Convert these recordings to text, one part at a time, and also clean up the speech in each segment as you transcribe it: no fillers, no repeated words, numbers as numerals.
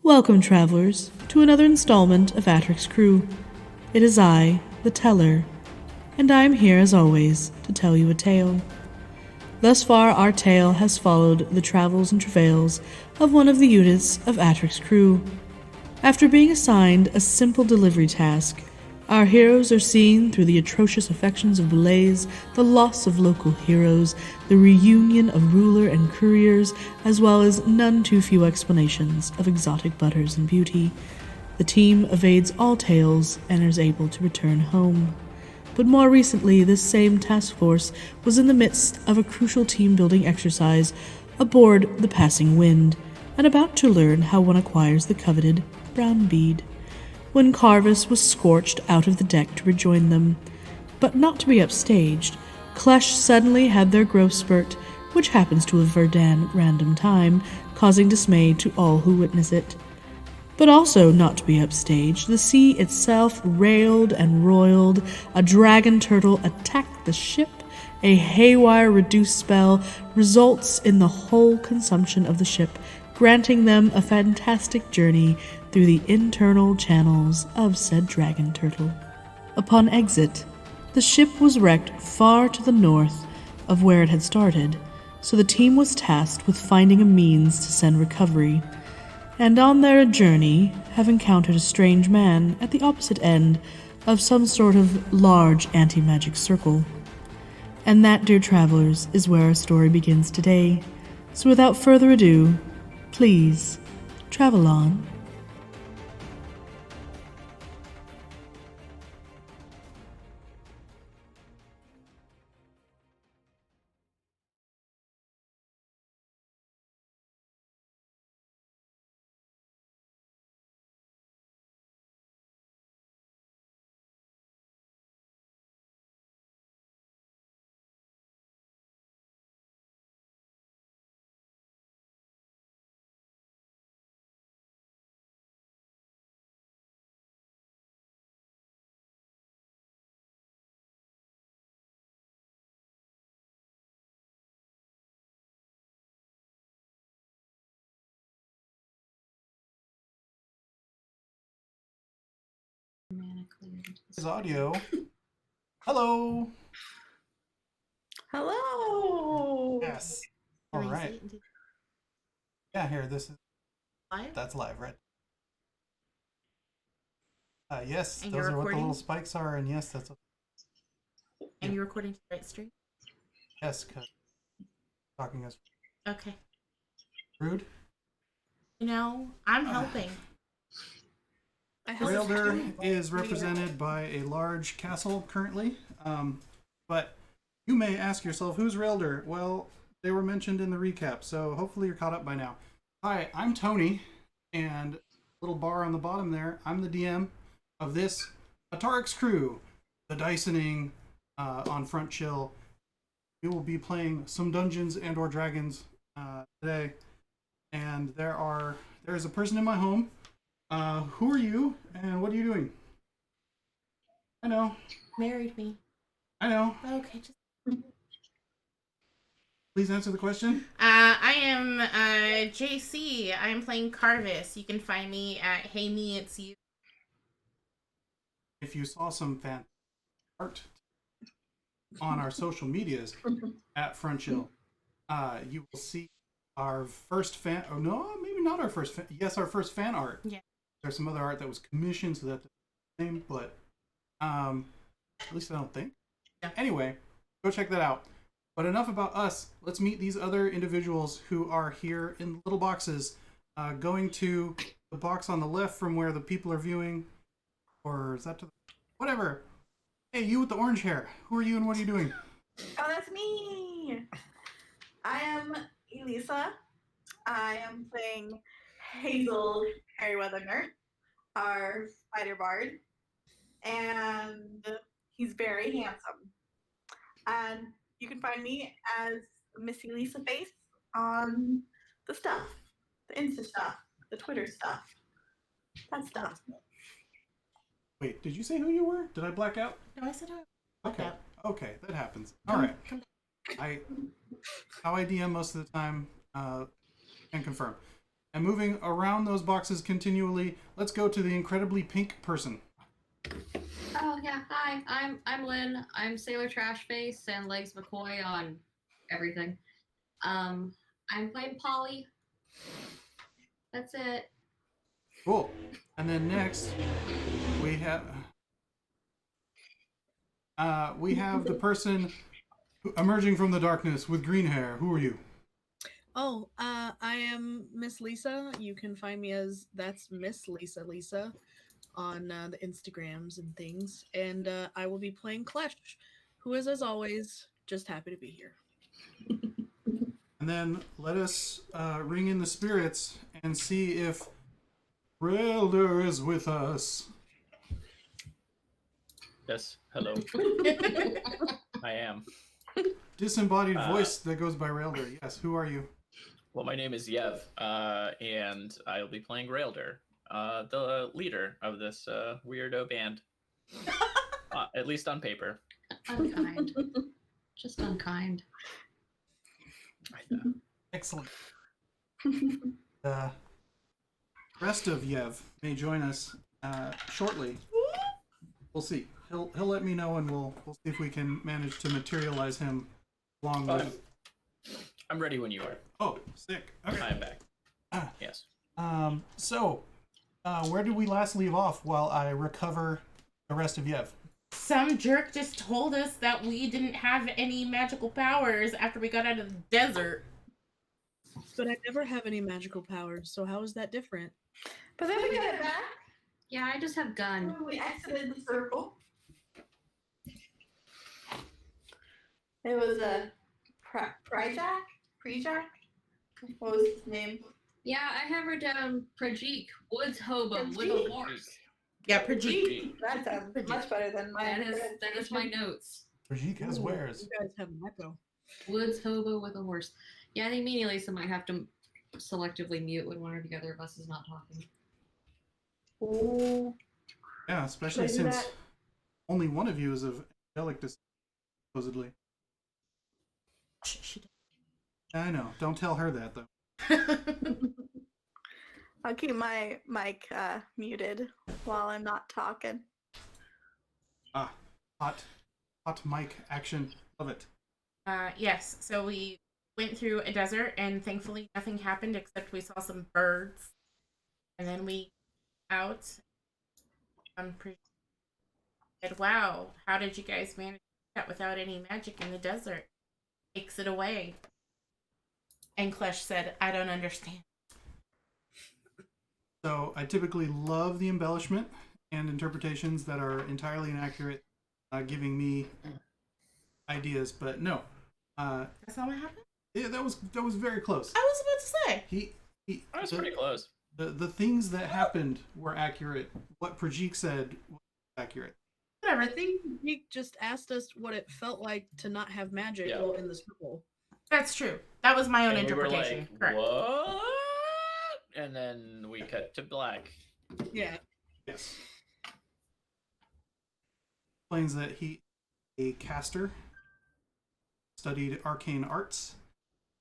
Welcome, travelers, to another installment of Atarik's Crew. It is I, the Teller, and I am here as always to tell you a tale. Thus far, our tale has followed the travels and travails of one of the units of Atarik's Crew. After being assigned a simple delivery task, our heroes are seeing through the atrocious affections of delays, the loss of local heroes, the reunion of ruler and couriers, as well as none too few explanations of exotic butters and beauty. The team evades all tales and is able to return home. But more recently, this same task force was in the midst of a crucial team-building exercise aboard the Passing Wind, and about to learn how one acquires the coveted brown bead, when Karvis was scorched out of the deck to rejoin them. But not to be upstaged, Klesh suddenly had their growth spurt, which happens to a Verdan random time, causing dismay to all who witness it. But also not to be upstaged, the sea itself railed and roiled, a dragon turtle attacked the ship, a haywire reduce spell results in the whole consumption of the ship, granting them a fantastic journey through the internal channels of said dragon turtle. Upon exit, the ship was wrecked far to the north of where it had started, so the team was tasked with finding a means to send recovery, and on their journey have encountered a strange man at the opposite end of some sort of large anti-magic circle. And that, dear travelers, is where our story begins today. So without further ado, please, travel on. His audio. Hello. Hello. Yes. All right. Yeah, here. This is Live? that's live, right? Yes, And those you're are what the recording? little spikes are, and yes, that's And you're recording to the right stream? yes. Cause talking is Okay. rude. You know, I'm helping. Rayldur is represented by a large castle currently, but you may ask yourself, who's Rayldur? Well, they were mentioned in the recap, so hopefully you're caught up by now. Hi, I'm Tony, and little bar on the bottom there, I'm the DM of this Atarik's Crew, the Dicening on Front Chill. We will be playing some Dungeons and or Dragons today, and there's a person in my home. Who are you, and what are you doing? I know. Married me. I know. Okay, just. Please answer the question. I am JC. I'm playing Karvis. You can find me at Hey Me It's You. If you saw some fan art on our social medias at Front Chill, you will see our first fan. Oh no, maybe not our first. Yes, our first fan art. Yeah. There's some other art that was commissioned, so that's the same. But at least I don't think. Yeah. Anyway, go check that out. But enough about us. Let's meet these other individuals who are here in little boxes. Going to the box on the left from where the people are viewing, or is that to the whatever? Hey, you with the orange hair. Who are you and what are you doing? Oh, that's me. I am Elisa. I am playing Hazel Harryweather, our spider bard, and he's very handsome. And you can find me as Miss Elisa Face on the stuff, the Insta stuff, the Twitter stuff, that stuff. Wait, did you say who you were? Did I black out? No, I said I. Okay. Okay, that happens. All right. How I DM most of the time, can confirm. And moving around those boxes continually, let's go to the incredibly pink person. Oh yeah, hi. I'm Lynn. I'm Sailor Trashface and Legs McCoy on everything. I'm playing Polly. That's it. Cool. And then next, we have the person emerging from the darkness with green hair. Who are you? Oh, I am Miss Lisa. You can find me as that's Miss Lisa on the Instagrams and things. And I will be playing Klesh, who is, as always, just happy to be here. And then let us ring in the spirits and see if Rayldur is with us. Yes, hello. I am. Disembodied voice that goes by Rayldur. Yes, who are you? Well, my name is Yev, and I'll be playing Rayldur, the leader of this weirdo band. At least on paper. Unkind. Just unkind. Excellent. The rest of Yev may join us shortly. We'll see. He'll let me know, and we'll see if we can manage to materialize him along with. I'm ready when you are. Oh, sick. Okay. I am back. Yes. So, where did we last leave off while I recover the rest of Yev? Some jerk just told us that we didn't have any magical powers after we got out of the desert. But I never have any magical powers, so how is that different? But then we got it back Yeah, I just have gun. when we exited the circle. It was a Prajeet? What was his name? Yeah, I have her down Prajeet, woods hobo with a horse. Yeah, Prajeet. That sounds much better than mine. That is my notes. Prajeet has wares. You guys have an echo. Woods hobo with a horse. Yeah, I think me and Elisa might have to selectively mute when one or the other of us is not talking. Ooh. Yeah, especially Should I do since that? only one of you is of angelic descent, supposedly. I know. Don't tell her that, though. I'll keep my mic muted while I'm not talking. Hot mic action. Love it. Yes, so we went through a desert, and thankfully nothing happened except we saw some birds. And then we out. Said, wow, how did you guys manage that without any magic in the desert? Takes it away. And Klesh said, I don't understand. So I typically love the embellishment and interpretations that are entirely inaccurate, giving me ideas. But no, That's not what happened? yeah, that was very close. I was about to say. He I was pretty close. The things that happened were accurate. What Prajeet said was accurate. Whatever. I think Geek just asked us what it felt like to not have magic Yeah. while in the circle. That's true. That was my own And we were interpretation. like, Correct. what? And then we cut to black. Yeah. Yes. Explains that he a caster, studied arcane arts,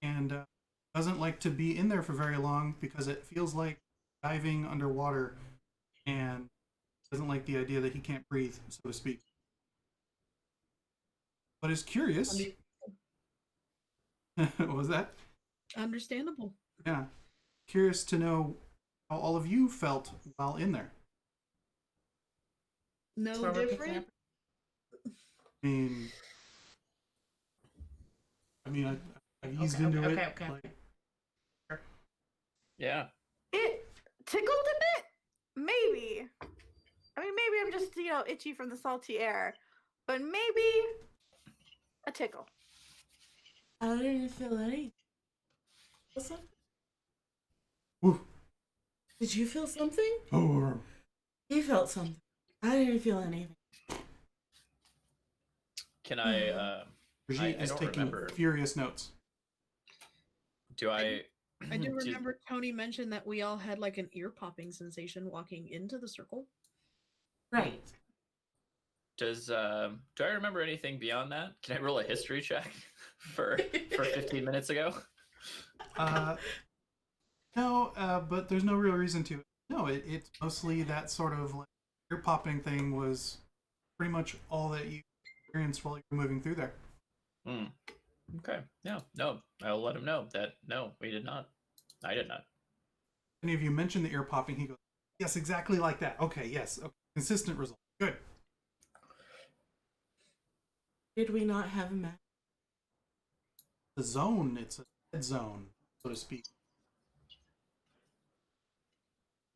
and doesn't like to be in there for very long because it feels like diving underwater, and doesn't like the idea that he can't breathe, so to speak. But is curious. What was that? Understandable. Yeah. Curious to know how all of you felt while in there. That's No where we're picking different. up. I've eased Okay, into okay, it. okay. Like, Yeah. It tickled a bit? Maybe. I mean, maybe I'm just, itchy from the salty air. But maybe a tickle. I didn't feel anything. Feel something? Woo. Did you feel something? Oh, You felt something. I didn't feel anything. Can I Brigitte is don't taking remember. furious notes. Do I I do Just- remember Tony mentioned that we all had like an ear popping sensation walking into the circle. Right. do I remember anything beyond that? Can I roll a history check for 15 minutes ago? No, but there's no real reason to. No, it's mostly that sort of like ear popping thing was pretty much all that you experienced while you were moving through there. Hmm. Okay. No. I'll let him know that no, we did not. I did not. Any of you mentioned the ear popping, he goes, yes, exactly like that. Okay, yes. Okay. Consistent result. Good. Did we not have a map? The zone, it's a dead zone, so to speak.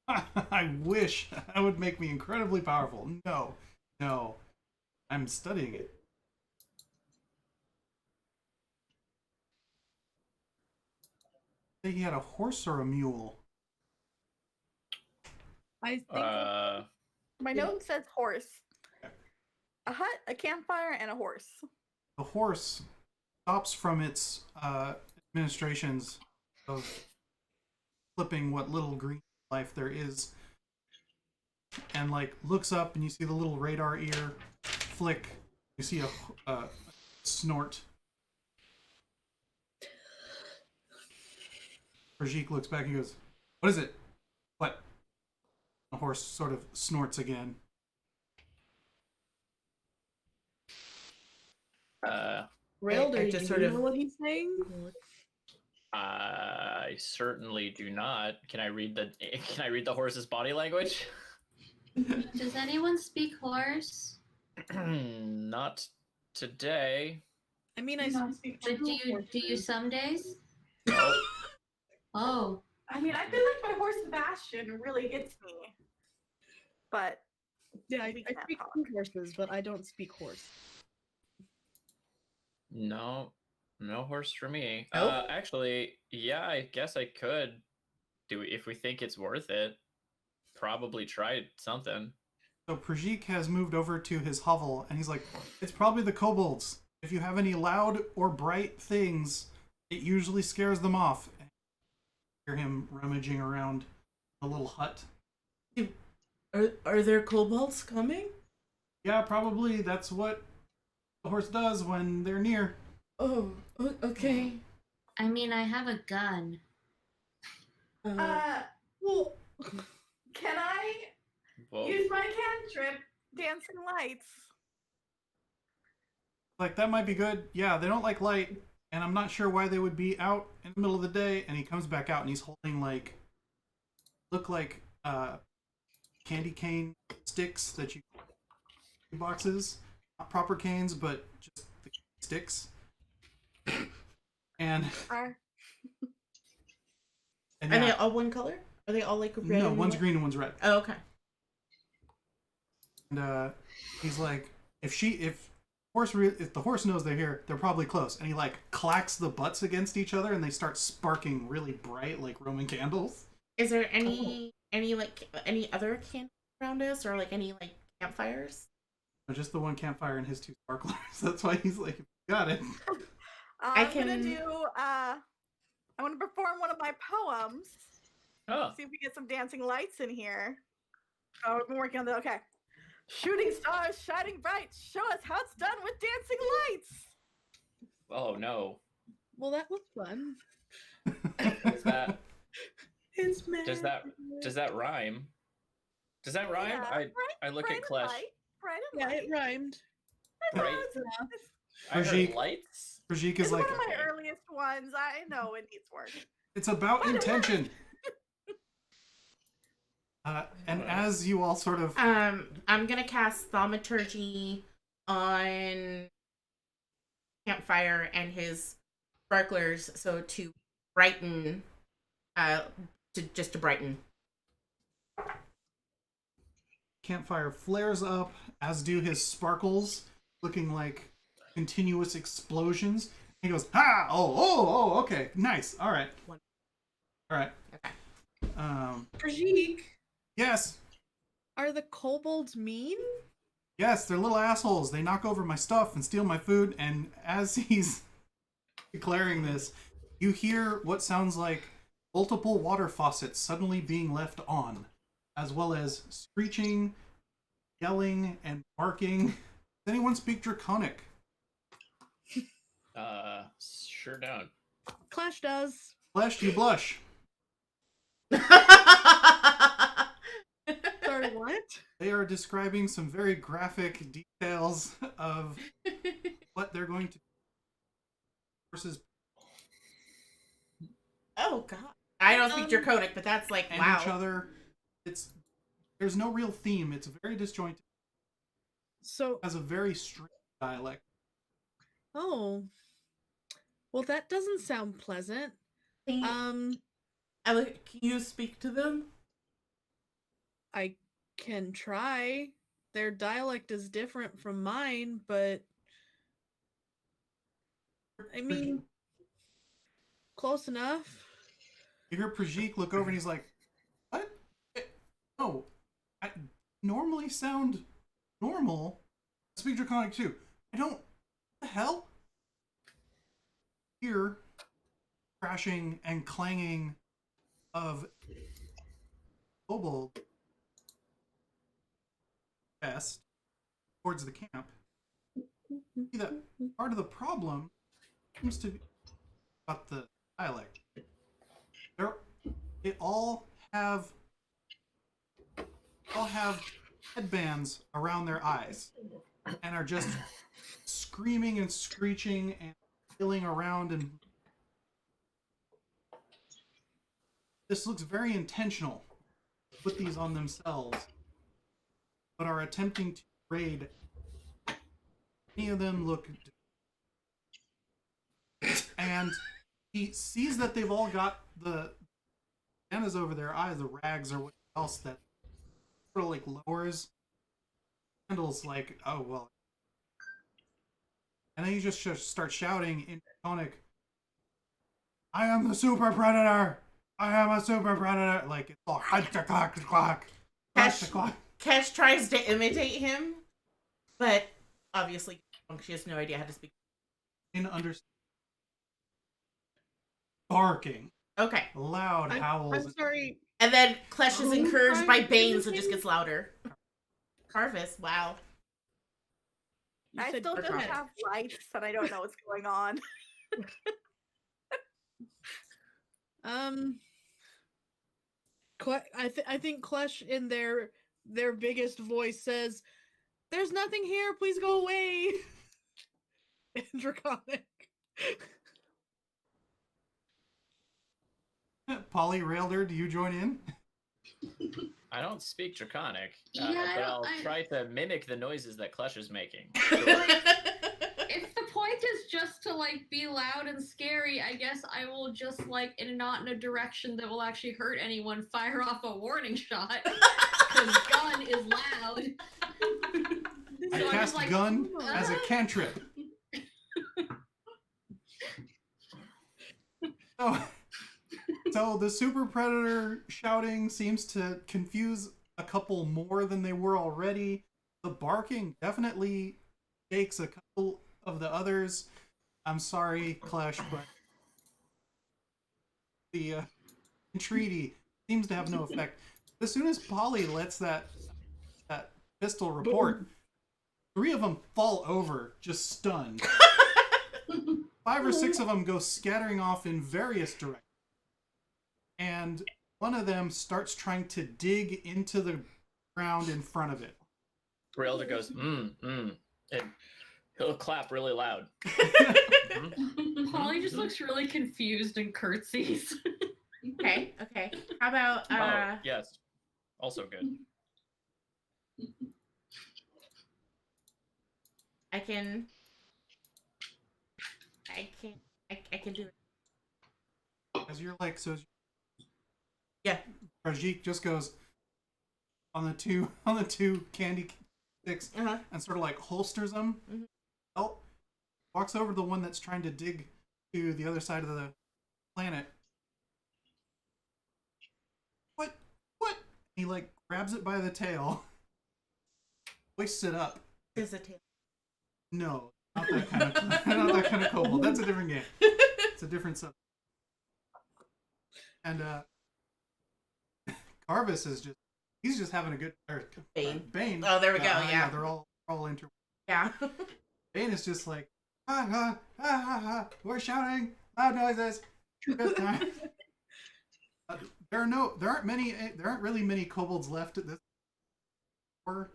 I wish that would make me incredibly powerful. No. I'm studying it. I think he had a horse or a mule. I think my note says horse. A hut, a campfire, and a horse. The horse stops from its administrations of flipping what little green life there is, and like looks up, and you see the little radar ear flick. You see a snort. Prajeet looks back and goes, "What is it? What?" The horse sort of snorts again. Rayldur, just do sort you of- know what he's saying? I certainly do not. Can I read the horse's body language? Does anyone speak horse? Not today. I mean, I No, speak But true do you some days? No. Oh, I mean, I feel like my horse Sebastian really gets me. But Yeah, I we speak can't talk. true horses, but I don't speak horse. No horse for me. Nope. Actually, yeah, I guess I could do it if we think it's worth it. Probably try something. So Prajeet has moved over to his hovel, and he's like, "It's probably the kobolds. If you have any loud or bright things, it usually scares them off." And you hear him rummaging around a little hut. Are there kobolds coming? Yeah, probably that's what the horse does when they're near. Oh, okay. I mean, I have a gun. Well, can I Well, use my cantrip, dancing lights? Like, that might be good. Yeah, they don't like light, and I'm not sure why they would be out in the middle of the day. And he comes back out, and he's holding, like, look like candy cane sticks that you boxes. Not proper canes, but just the sticks. And Are and Are yeah, they all one color? Are they all like red? no, and one's white? green and one's red. Oh, okay. And he's like, if the horse knows they're here, they're probably close. And he like clacks the butts against each other, and they start sparking really bright, like Roman candles. Is there any other candles around us, or like any like campfires? Just the one campfire and his two sparklers. That's why he's like, got it. I'm gonna can- do I want to perform one of my poems. oh, See if we get some dancing lights in here. Oh, we've been working on that. Okay. Shooting stars shining bright, show us how it's done with dancing lights. oh no. Well, that was fun. Is that It's does that rime? Does that rhyme? Yeah, I look bright at and Klesh. light, bright and Yeah, light. it rhymed. Bright. I heard Prajeet. lights. Prajeek It's is like, one of my earliest ones. I know it needs work. it's about But it intention. And as you all sort of, I'm gonna cast thaumaturgy on campfire and his sparklers, so to brighten, to brighten. campfire flares up, as do his sparkles, looking like continuous explosions. He goes, "Ha! Oh, okay, nice, all right, Okay. Prajeet, yes, are the kobolds mean? yes, they're little assholes. They knock over my stuff and steal my food." And as he's declaring this, you hear what sounds like multiple water faucets suddenly being left on, as well as screeching, yelling, and barking. Does anyone speak Draconic? Sure don't. Clash does. Flesh, you blush. Sorry, what? They are describing some very graphic details of what they're going to do versus Oh god. I don't speak Draconic, but that's like and wow. each other. There's no real theme. It's very disjointed. So, It has a very strange dialect. oh. Well, that doesn't sound pleasant. Can you speak to them? I can try. Their dialect is different from mine, but I mean, close enough. You hear Prajeet look over and he's like, "What? No, I normally sound normal. I speak Draconic too. I don't. What the hell?" Here, crashing and clanging of kobold chest towards the camp. See that part of the problem seems to be about the dialect. They all have headbands around their eyes and are just screaming and screeching and feeling around, and this looks very intentional. Put these on themselves, but are attempting to raid. Many of them look, and he sees that they've all got the bandanas over their eyes, the rags or what else that sort of like lowers. Handles like, oh well. And then you just start shouting in Draconic, "I am the super predator! I am a super predator!" Like it's all clock. Kesh tries to imitate him, but obviously she has no idea how to speak. In understand. Barking. Okay. Loud howls. I'm sorry. And then Klesh is encouraged by Trying to Bane, so it imitate just gets louder. Karvis, wow. You I said still just Draconic. have lights and I don't know what's going on. I think Klesh in their biggest voice says, "There's nothing here. Please go away." In Draconic. Polly, Rayldur, do you join in? I don't speak Draconic, Yeah, but I'll try to mimic the noises that Klesh is making. If the point is just to like be loud and scary, I guess I will just like, not in a direction that will actually hurt anyone, fire off a warning shot. Because gun is loud. I So I'm cast just like, gun as a cantrip. So the super predator shouting seems to confuse a couple more than they were already. The barking definitely shakes a couple of the others. I'm sorry, Klesh, but the entreaty seems to have no effect. As soon as Polly lets that pistol report, 3 of them fall over, just stunned. 5 or 6 of them go scattering off in various directions. And one of them starts trying to dig into the ground in front of it. Rayldur goes, and he'll clap really loud. Polly just looks really confused and curtsies. Okay. How about Oh, yes. Also good. I can do it. As you're like, so Yeah. Prajeet just goes on the two candy sticks and sort of like holsters them. Mm-hmm. Oh, walks over to the one that's trying to dig to the other side of the planet. What? He like grabs it by the tail, hoists it up. Is a tail. No, not that kind of not that kind of kobold. That's a different game. It's a different sub. And Karvis is he's just having a good Bane. Oh, there we go. Yeah. They're all inter. Yeah. Bane is just like we're shouting loud noises. Good time. There aren't really many kobolds left at this. 1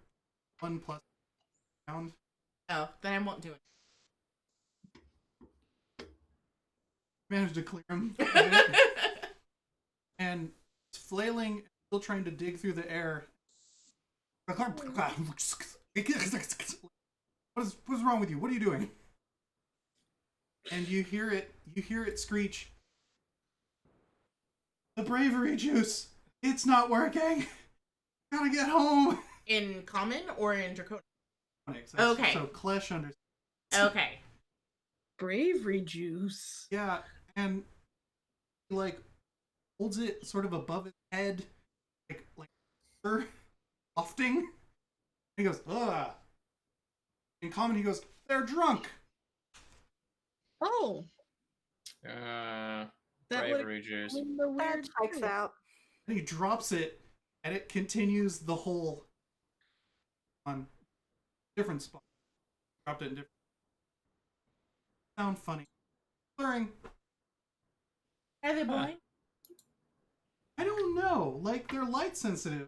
plus round. Oh, then I won't do Managed to clear him. it. And flailing, still trying to dig through the air. What's wrong with you? What are you doing? And you hear it screech. The bravery juice! It's not working! Gotta get home! In common or in draconic? Okay. So Klesh understands. Okay. Bravery juice. Yeah, and he like holds it sort of above his head, like lofting. He goes, ugh. In common, he goes, they're drunk. Oh, That that bravery juice. the That weird checks juice. out. And he drops it, and it continues the whole on different spot. Dropped it in different. Sound funny. Blurring. Are they blind? I don't know. Like, they're light sensitive.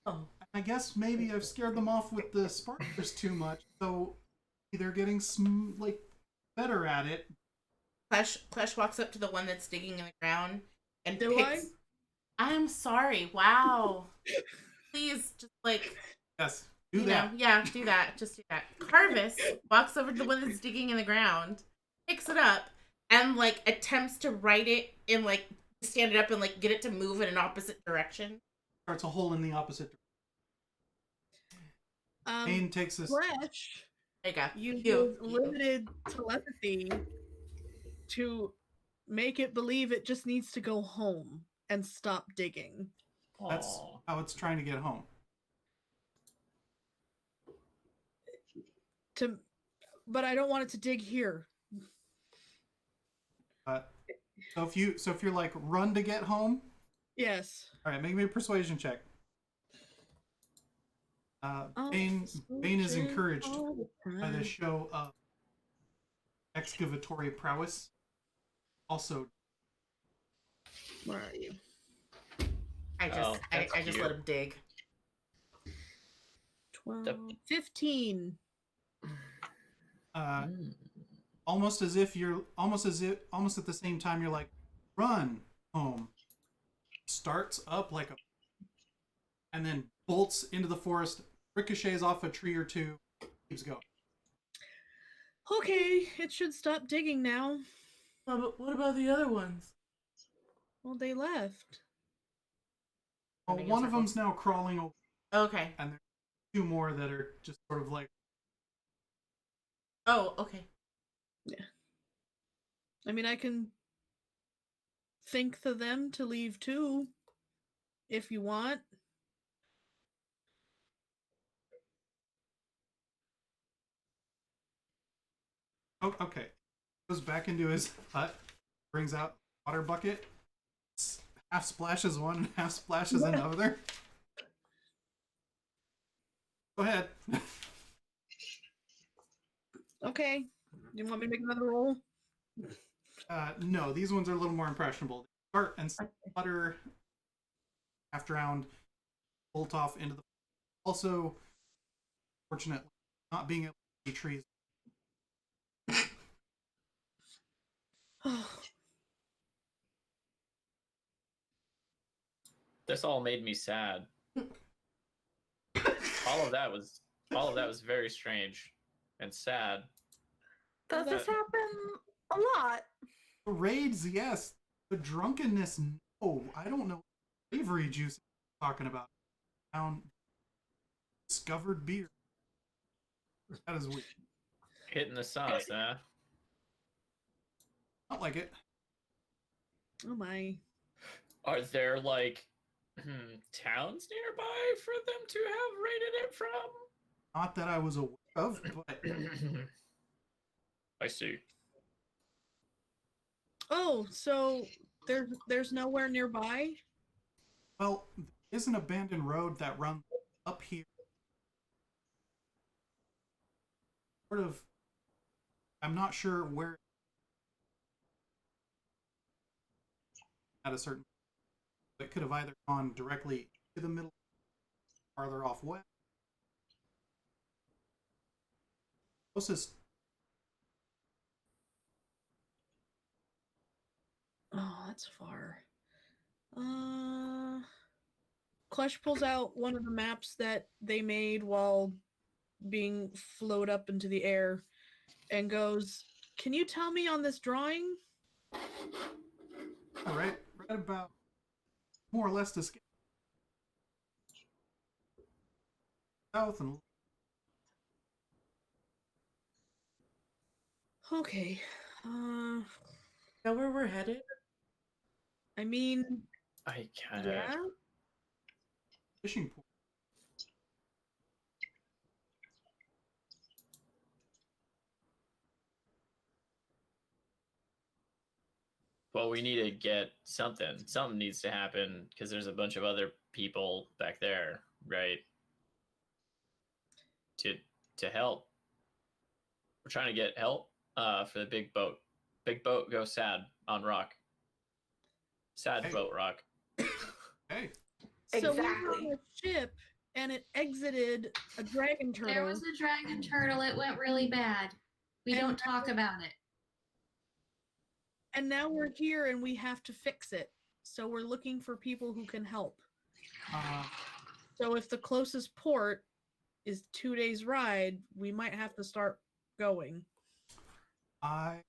Oh. I guess maybe I've scared them off with the sparklers too much, so they're getting better at it. Klesh walks up to the one that's digging in the ground and Do picks. I'm sorry. Wow. Please, just Yes, do that. yeah, do that. Just do that. Karvis walks over to the one that's digging in the ground, picks it up, and attempts to right it and stand it up and get it to move in an opposite direction. Starts a hole in the opposite direction. Bane takes this. Flesh. There you go. Uses limited telepathy to make it believe it just needs to go home and stop digging. That's Aw. how it's trying to get home. But I don't want it to dig here. So if you're like run to get home, Yes. all right, make me a persuasion check. Bane is encouraged by this show of excavatory prowess. Also, Where are you? I just that's I just cute. let him dig. 12, 15. almost at the same time you're like, run home. Starts up and then bolts into the forest, ricochets off a tree or two, keeps going. Okay, it should stop digging now. But what about the other ones? Well, they left. Well, one of them's now crawling over, Okay. and there's 2 more that are just sort of like. Oh, okay. Yeah. I mean, I can think to them to leave too, if you want. Oh, okay. Goes back into his hut, brings out a water bucket, half splashes one and half splashes another. Go ahead. Okay. You want me to make another roll? No, these ones are a little more impressionable. They start and sputter, half drowned, bolt off into the. Also, fortunately, not being able to see trees. This all made me sad. all of that was very strange and sad. Does this happen a lot? The raids, yes. The drunkenness, no. I don't know what bravery juice is talking about. Found discovered beer. That is weird. Hitting the sauce, huh? Not like it. Oh my. Are there towns nearby for them to have raided it from? Not that I was aware of, but I see. Oh, so there's nowhere nearby? well, there is an abandoned road that runs up here. Sort of. I'm not sure where. At a certain. It could have either gone directly to the middle, farther off west. Closest. Oh, that's far. Klesh pulls out one of the maps that they made while being floated up into the air and goes, "Can you tell me on this drawing?" All right about more or less to scale south and Okay. Know where we're headed? I mean, I kind of. yeah. fishing port. Well, we need to get something. Something needs to happen because there's a bunch of other people back there, right? To help. We're trying to get help for the big boat. Big boat goes sad on rock. Sad Hey. boat rock. Hey, So we were Exactly. on a ship and it exited a dragon turtle. There was a dragon turtle. It went really bad. We And don't talk about it. And now we're here and we have to fix it. So we're looking for people who can help. So if the closest port is 2 days' ride, we might have to start going. I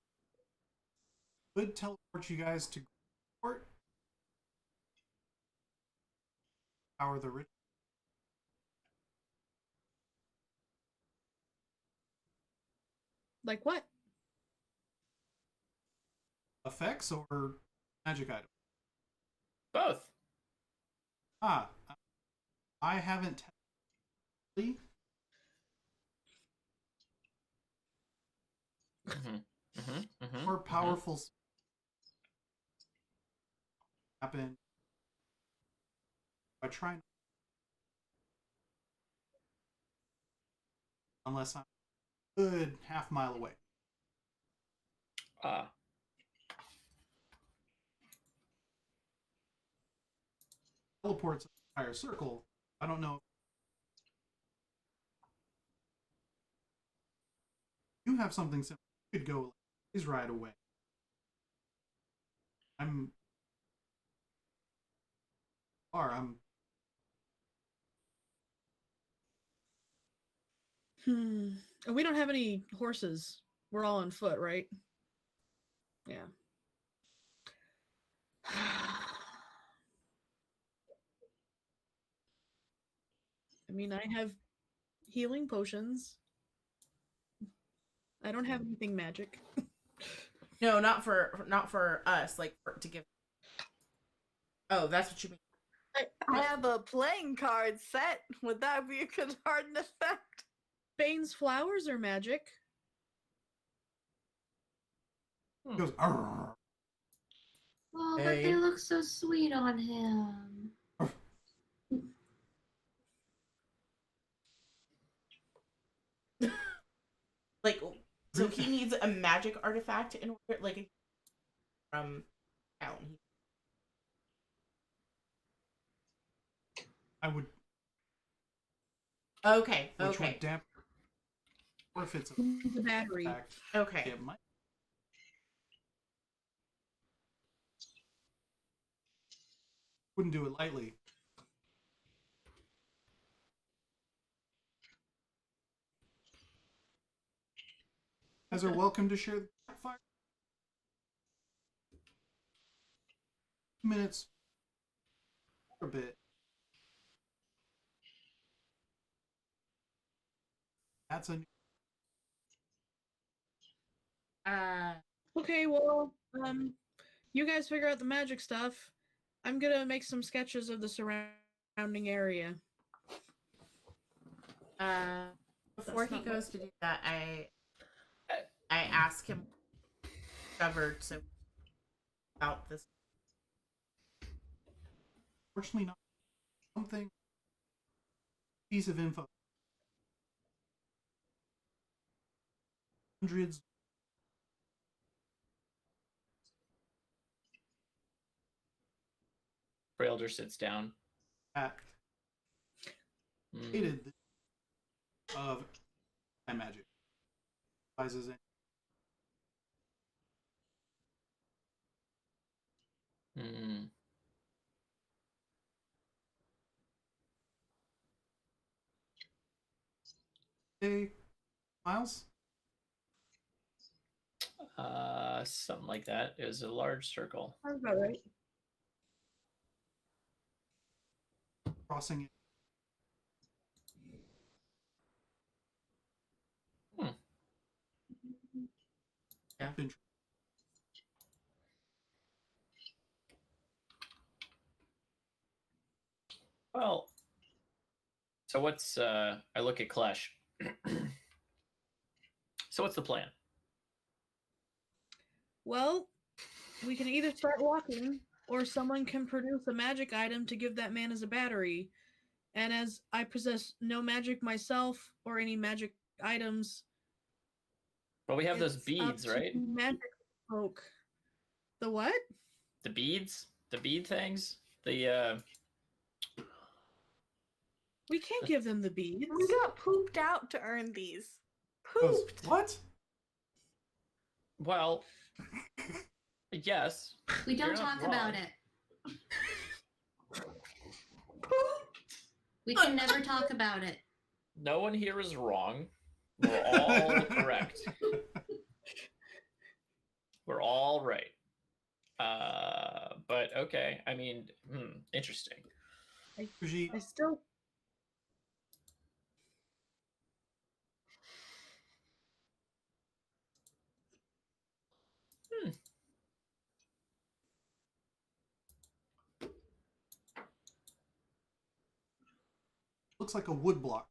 would teleport you guys to port. Power the rich. Like what? Effects or magic item? Both. I haven't tested more powerful happen. I try not, unless I'm a good half mile away. Teleports an entire circle. I don't know. You have something similar. You could go please right away. I'm And we don't have any horses. We're all on foot, right? Yeah. I mean, I have healing potions. I don't have anything magic. No, not for us. Like to give. Oh, that's what you mean. I have a playing card set. Would that be a good harden effect? Bane's flowers are magic. He goes. Arr. Oh, but Hey. they look so sweet on him. Like, so he needs a magic artifact in order, like, from town. I would. Okay. Which Okay. would damp. Or if it's The battery. fact, Okay. it might. Wouldn't do it lightly. You guys are welcome to share the campfire. 2 minutes. A bit. That's a. Okay, well, you guys figure out the magic stuff. I'm gonna make some sketches of the surrounding area. Before That's he not goes to do that, I ask him covered so about this. Fortunately, not something. Piece of info. Hundreds. Rayldur sits down. At Hmm. hated of magic. Advises it. Hmm. Hey, Miles. Something like that. It was a large circle. Sounds about right. Crossing it. Yeah. Been- Well, so what's I look at Klesh. So what's the plan? Well, we can either start walking, or someone can produce a magic item to give that man as a battery. And as I possess no magic myself or any magic items, Well, we have those it's beads, up to right? Magic folk. The what? The beads, the bead things. The We can't give them the beads. We got pooped out to earn these. Goes, Pooped. what? well, yes. We don't You're not talk about wrong. it. We can never talk about it. No one here is wrong. We're all correct. We're all right. But okay. I mean, interesting. Prajeet, I still. looks like a wood block.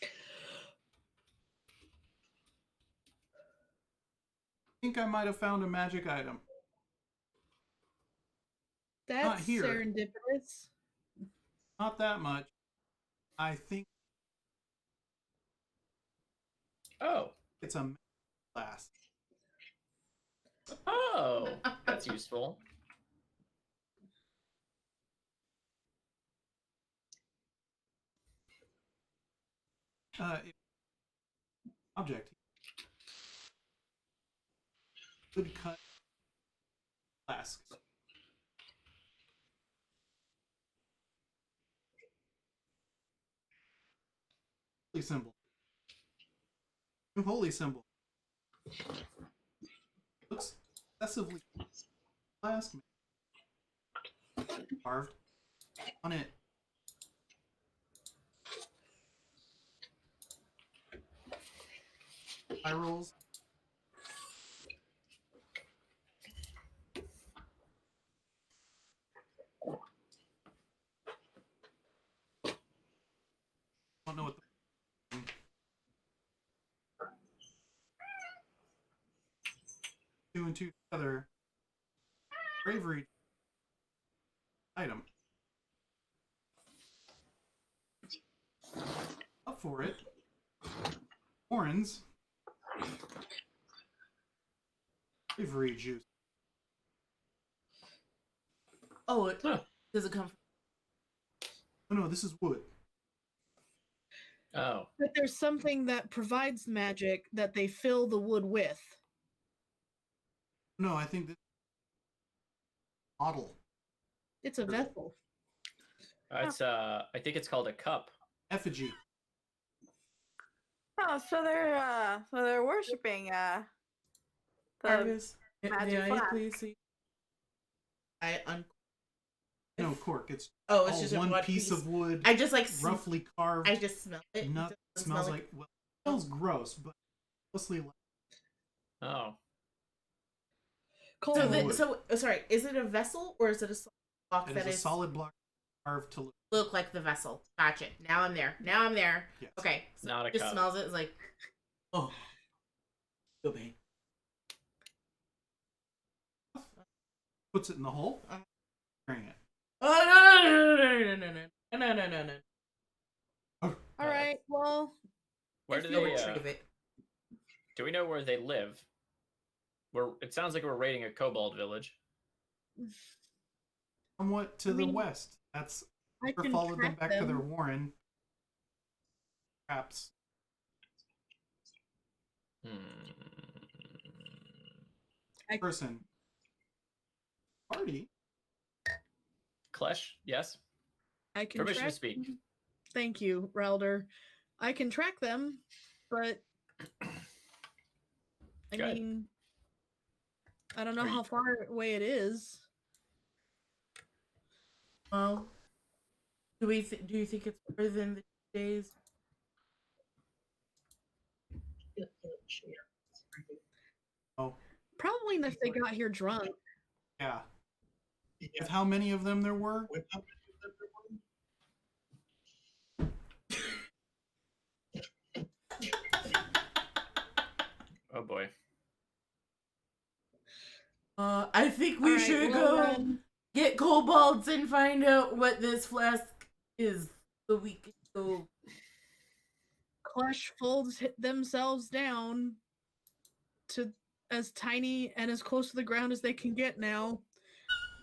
I think I might have found a magic item. That's here. serendipitous. Not that much. I think Oh. it's a glass. Oh, that's useful. Object. Wood cut flask. Holy symbol. New holy symbol. Looks excessively flask. Carved on it. Spirals. Don't know what the 2 and 2 together. Bravery item. Up for it. Horns. Bravery juice. Oh, does it come from? Oh no, this is wood. Oh. But there's something that provides magic that they fill the wood with. No, I think this bottle. It's a vessel. It's I think it's called a cup. Effigy. Oh, so they're worshiping the Karvis, magic may I flask. please see? No cork. It's Oh, it's all just one one piece of wood. I just like roughly carved. I just smell it. Nut It doesn't smells smell like well, it smells gross, but mostly like Oh. Cold. So, wood. sorry, is it a vessel or is it a solid block it that is a is solid block carved to look. look like the vessel? Gotcha. Now I'm there. Yes. Okay. So Not a just cup. smells it. It's like, oh, go bang. Puts it in the hole. Carrying it. Oh no. All right. Well, Where do Go they? retrieve it. Do we know where they live? It sounds like we're raiding a kobold village. Somewhat to I the mean, west. That's I or can followed them track back to their warren. Perhaps. Person. Party. Klesh, yes. I can Permission track to speak. them. Thank you, Rayldur. I can track them, but I Good. mean, I don't know Are you- how far away it is. Well, do you think it's more than the 2 days? Oh, Probably not if they got here drunk. yeah. With how many of them there were? Oh boy. I think we Alright, should well, go get kobolds and find out what this flask is, so we can go. Klesh folds themselves down to as tiny and as close to the ground as they can get now,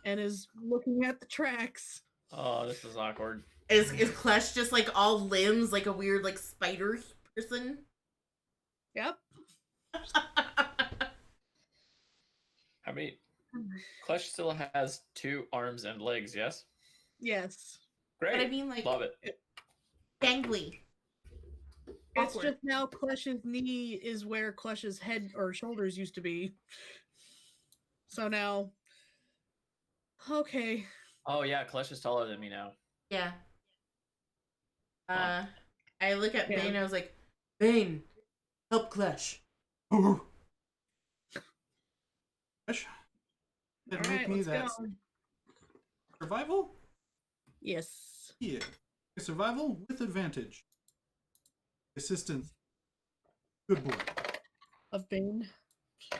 and is looking at the tracks. Oh, this is awkward. Is Klesh just like all limbs, like a weird like spider person? Yep. How many? Klesh still has 2 arms and legs, yes? Yes. Great. But I mean, like, Love it. gangly. It's Awkward. just now Klesh's knee is where Klesh's head or shoulders used to be. So now, okay. Oh yeah, Klesh is taller than me now. Yeah. Huh. I look at Yeah. Bane. I was like, Bane, help Klesh. Ooh. Gosh. That All make right, me let's that go. survival? Yes. Yeah. Survival with advantage. Assistance. Good boy. Of Bane. The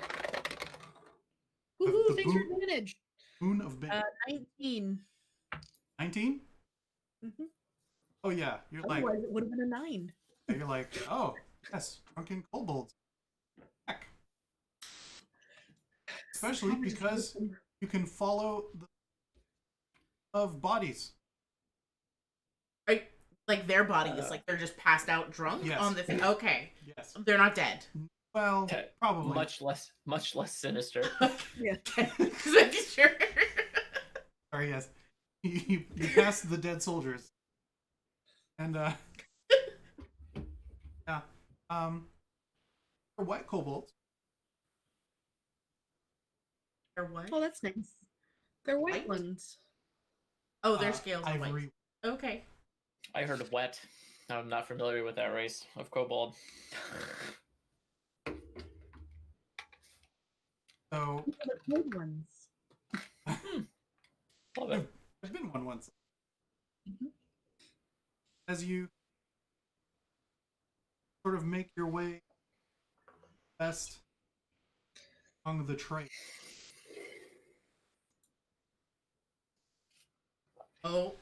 Woohoo! Thanks for boon- advantage. Moon of Bane. 19. 19? Mhm. Oh yeah. You're like, Otherwise, it would have been a 9. oh, yes, drunken kobolds. Heck. Especially because you can follow the of bodies. Right? Like their bodies, like they're just passed out drunk Yes. on the thing. Okay. Yes. They're not dead. Well, Okay, probably. Much less sinister. Yeah. Just making sure. Sorry, yes. You pass the dead soldiers. And, yeah. For white kobolds, They're what? Oh, that's nice. They're white White? ones. Oh, their scales are ivory. white. Okay. I heard of wet. I'm not familiar with that race of kobold. So, These are the good ones. Love it. I've been one once. Mhm. As you sort of make your way west along the trail, Oh,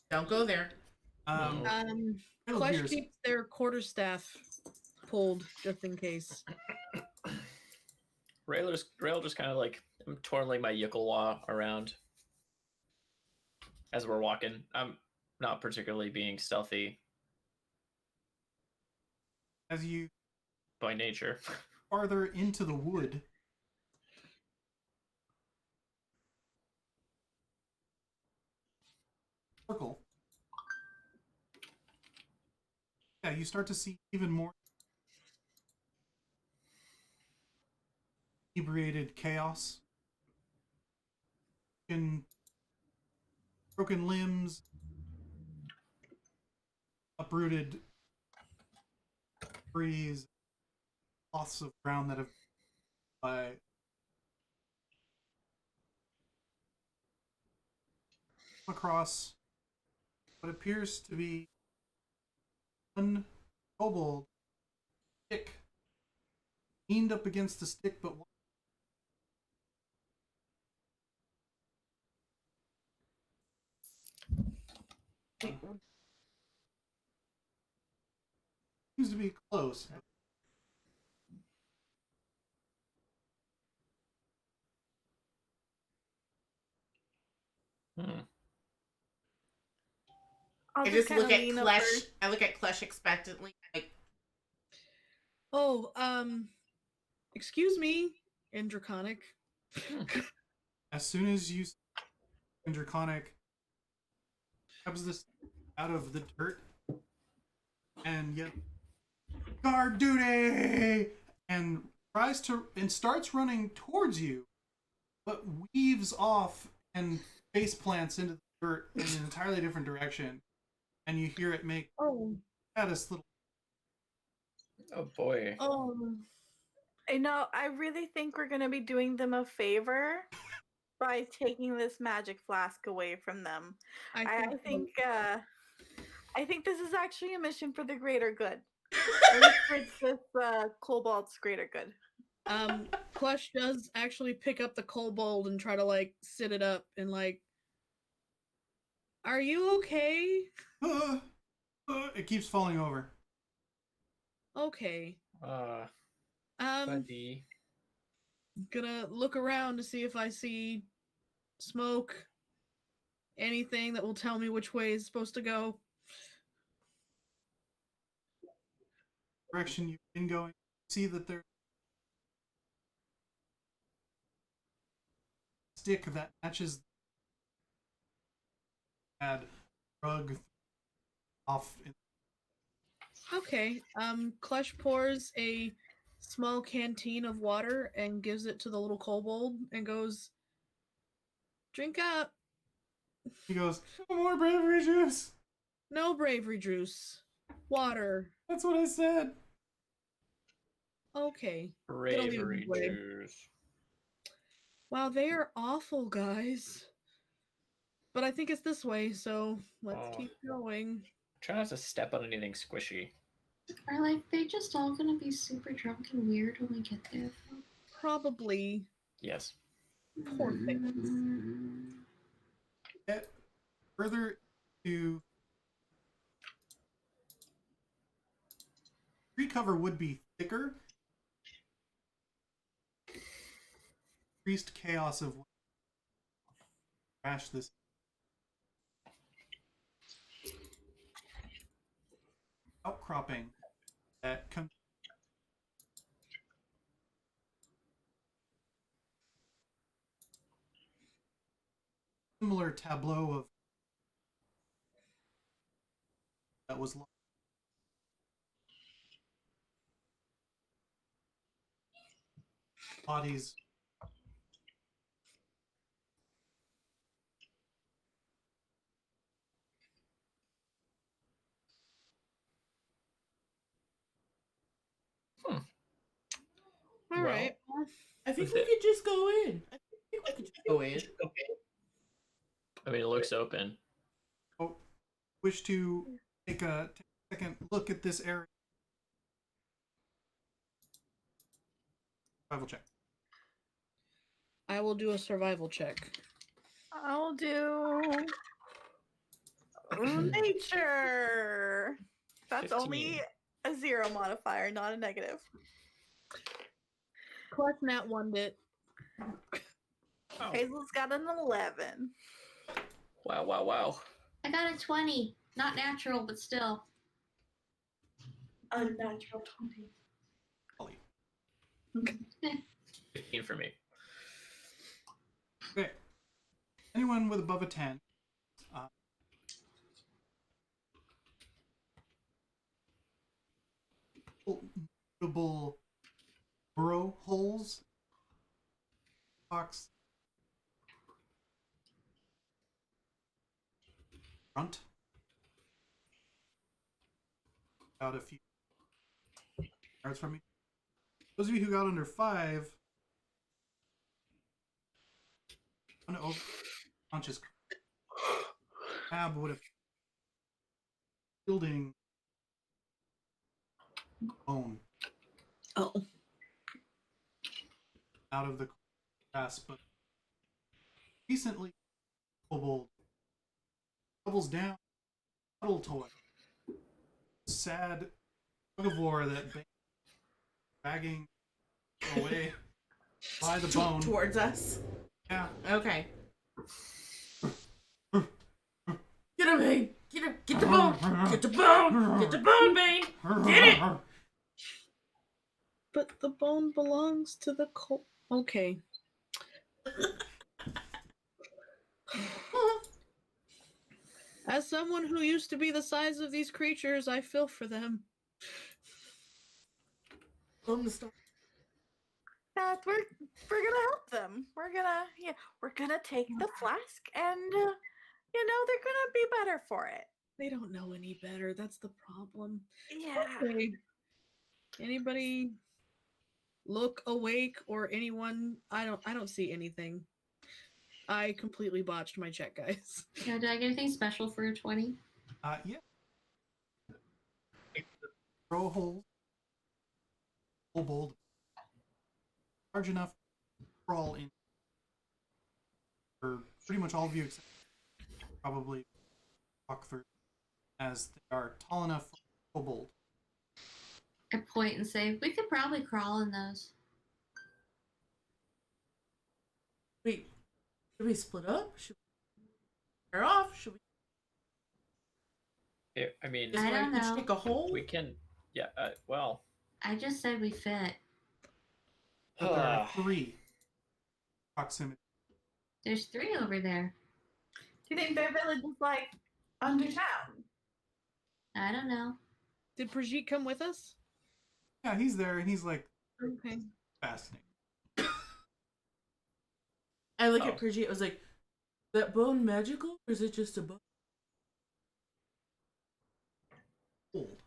don't go there. trail Klesh appears- keeps their quarterstaff pulled just in case. Raylder's kind of like I'm twirling my Yikuwa around as we're walking. I'm not particularly being stealthy as you by nature. farther into the wood, circle. Yeah, you start to see even more inebriated chaos. Broken limbs, uprooted trees, cloths of ground that have by across what appears to be one kobold stick leaned up against the stick, but seems to be close. I'll I just just kind look of at lean over. Klesh. I look at Klesh expectantly. Like, Oh, excuse me, in Draconic. As soon as you in Draconic grabs this out of the dirt and yet guard duty and starts running towards you, but weaves off and face plants into the dirt in an entirely different direction, and you hear it make Oh, saddest little. Oh boy. oh. I know. I really think we're gonna be doing them a favor by taking this magic flask away from them. I think this is actually a mission for the greater good. At least for this kobold's greater good. Klesh does actually pick up the kobold and try to like sit it up and like, are you okay? It keeps falling over. Okay. Buddy. Gonna look around to see if I see smoke, anything that will tell me which way is supposed to go. Direction you've been going, see that there's a stick that matches had rug off. Okay. Klesh pours a small canteen of water and gives it to the little kobold and goes, drink up. He goes, "No more bravery juice." No bravery juice. Water. That's what I said. Okay. Bravery away. juice. Wow, they are awful, guys. But I think it's this way, so let's Oh. keep going. Try not to step on anything squishy. Are like they just all gonna be super drunk and weird when we get there? Probably. Yes. Poor things. Get further to tree cover would be thicker. Increased chaos of crash this. Outcropping that comes. Similar tableau of that was bodies. All right. I think Is we it- could just go in. I think we could just go in. I mean, it looks open. Oh, wish to take a second look at this area. Survival check. I will do a survival check. I'll do nature. That's 15. only a 0 modifier, not a negative. Clutch Nat won it. Oh. Hazel's got an 11. Wow, wow, wow. I got a 20. Not natural, but still. Unnatural 20. Ollie. 15 for me. Okay. Anyone with above a 10. Notable burrow holes. Box. Front. About a few yards from me. Those of you who got under 5. Unconscious Ab would have building bone Oh. out of the grass, but recently kobold doubles down puddle toy. Sad herbivore that dragging away by the bone. Towards us. Yeah. Okay. Get him, Bane! Get him! Get the bone! Get the bone! Get the bone, Bane! Get it! But the bone belongs to the Okay. As someone who used to be the size of these creatures, I feel for them. Bone the star. That we're gonna help them. We're gonna take the flask, and they're gonna be better for it. They don't know any better. That's the problem. Yeah. Okay. Anybody look awake or anyone? I don't see anything. I completely botched my check, guys. Yeah, did I get anything special for a 20? Yeah. Throw a hole. Kobold. Large enough to crawl in. For pretty much all of you except probably walk through, as they are tall enough for a kobold. I point and say, we could probably crawl in those. Wait, should we split up? Should we pair off? Should we I mean, I don't each know. take a hole? we can. Yeah. Well. I just said we fit. But there are 3 proximity. There's 3 over there. Do you think their village is like under town? I don't know. Did Prajeet come with us? Yeah, he's there, and he's like Okay. fascinating. I look Oh. at Prajeet. I was like, is that bone magical, or is it just a bone? Old.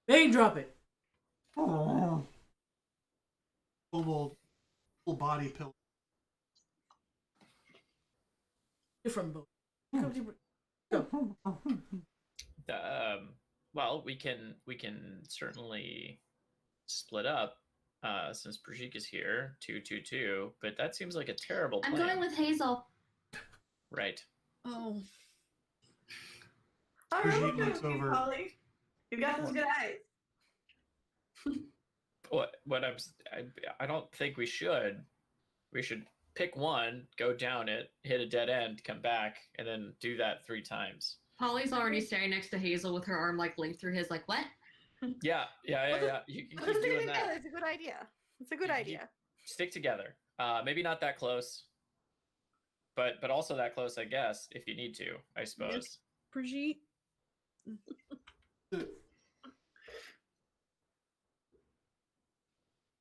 Bane, drop it. Kobold, full body pillar. Different bone. Go. Well, we can certainly split up since Prajeet is here, 2-2-2. But that seems like a terrible plan. I'm going with Hazel. Right. Oh. All Brigitte right, looks okay, over. Polly. You've got those good eyes. I don't think we should. We should pick one, go down it, hit a dead end, come back, and then do that 3 times. Polly's already standing next to Hazel with her arm like linked through his, like, what? Yeah. You can Let's keep stick doing together. that. It's a good idea. It's a good You- idea. Stick together. Maybe not that close, but also that close, I guess, if you need to, I suppose. Prajeet?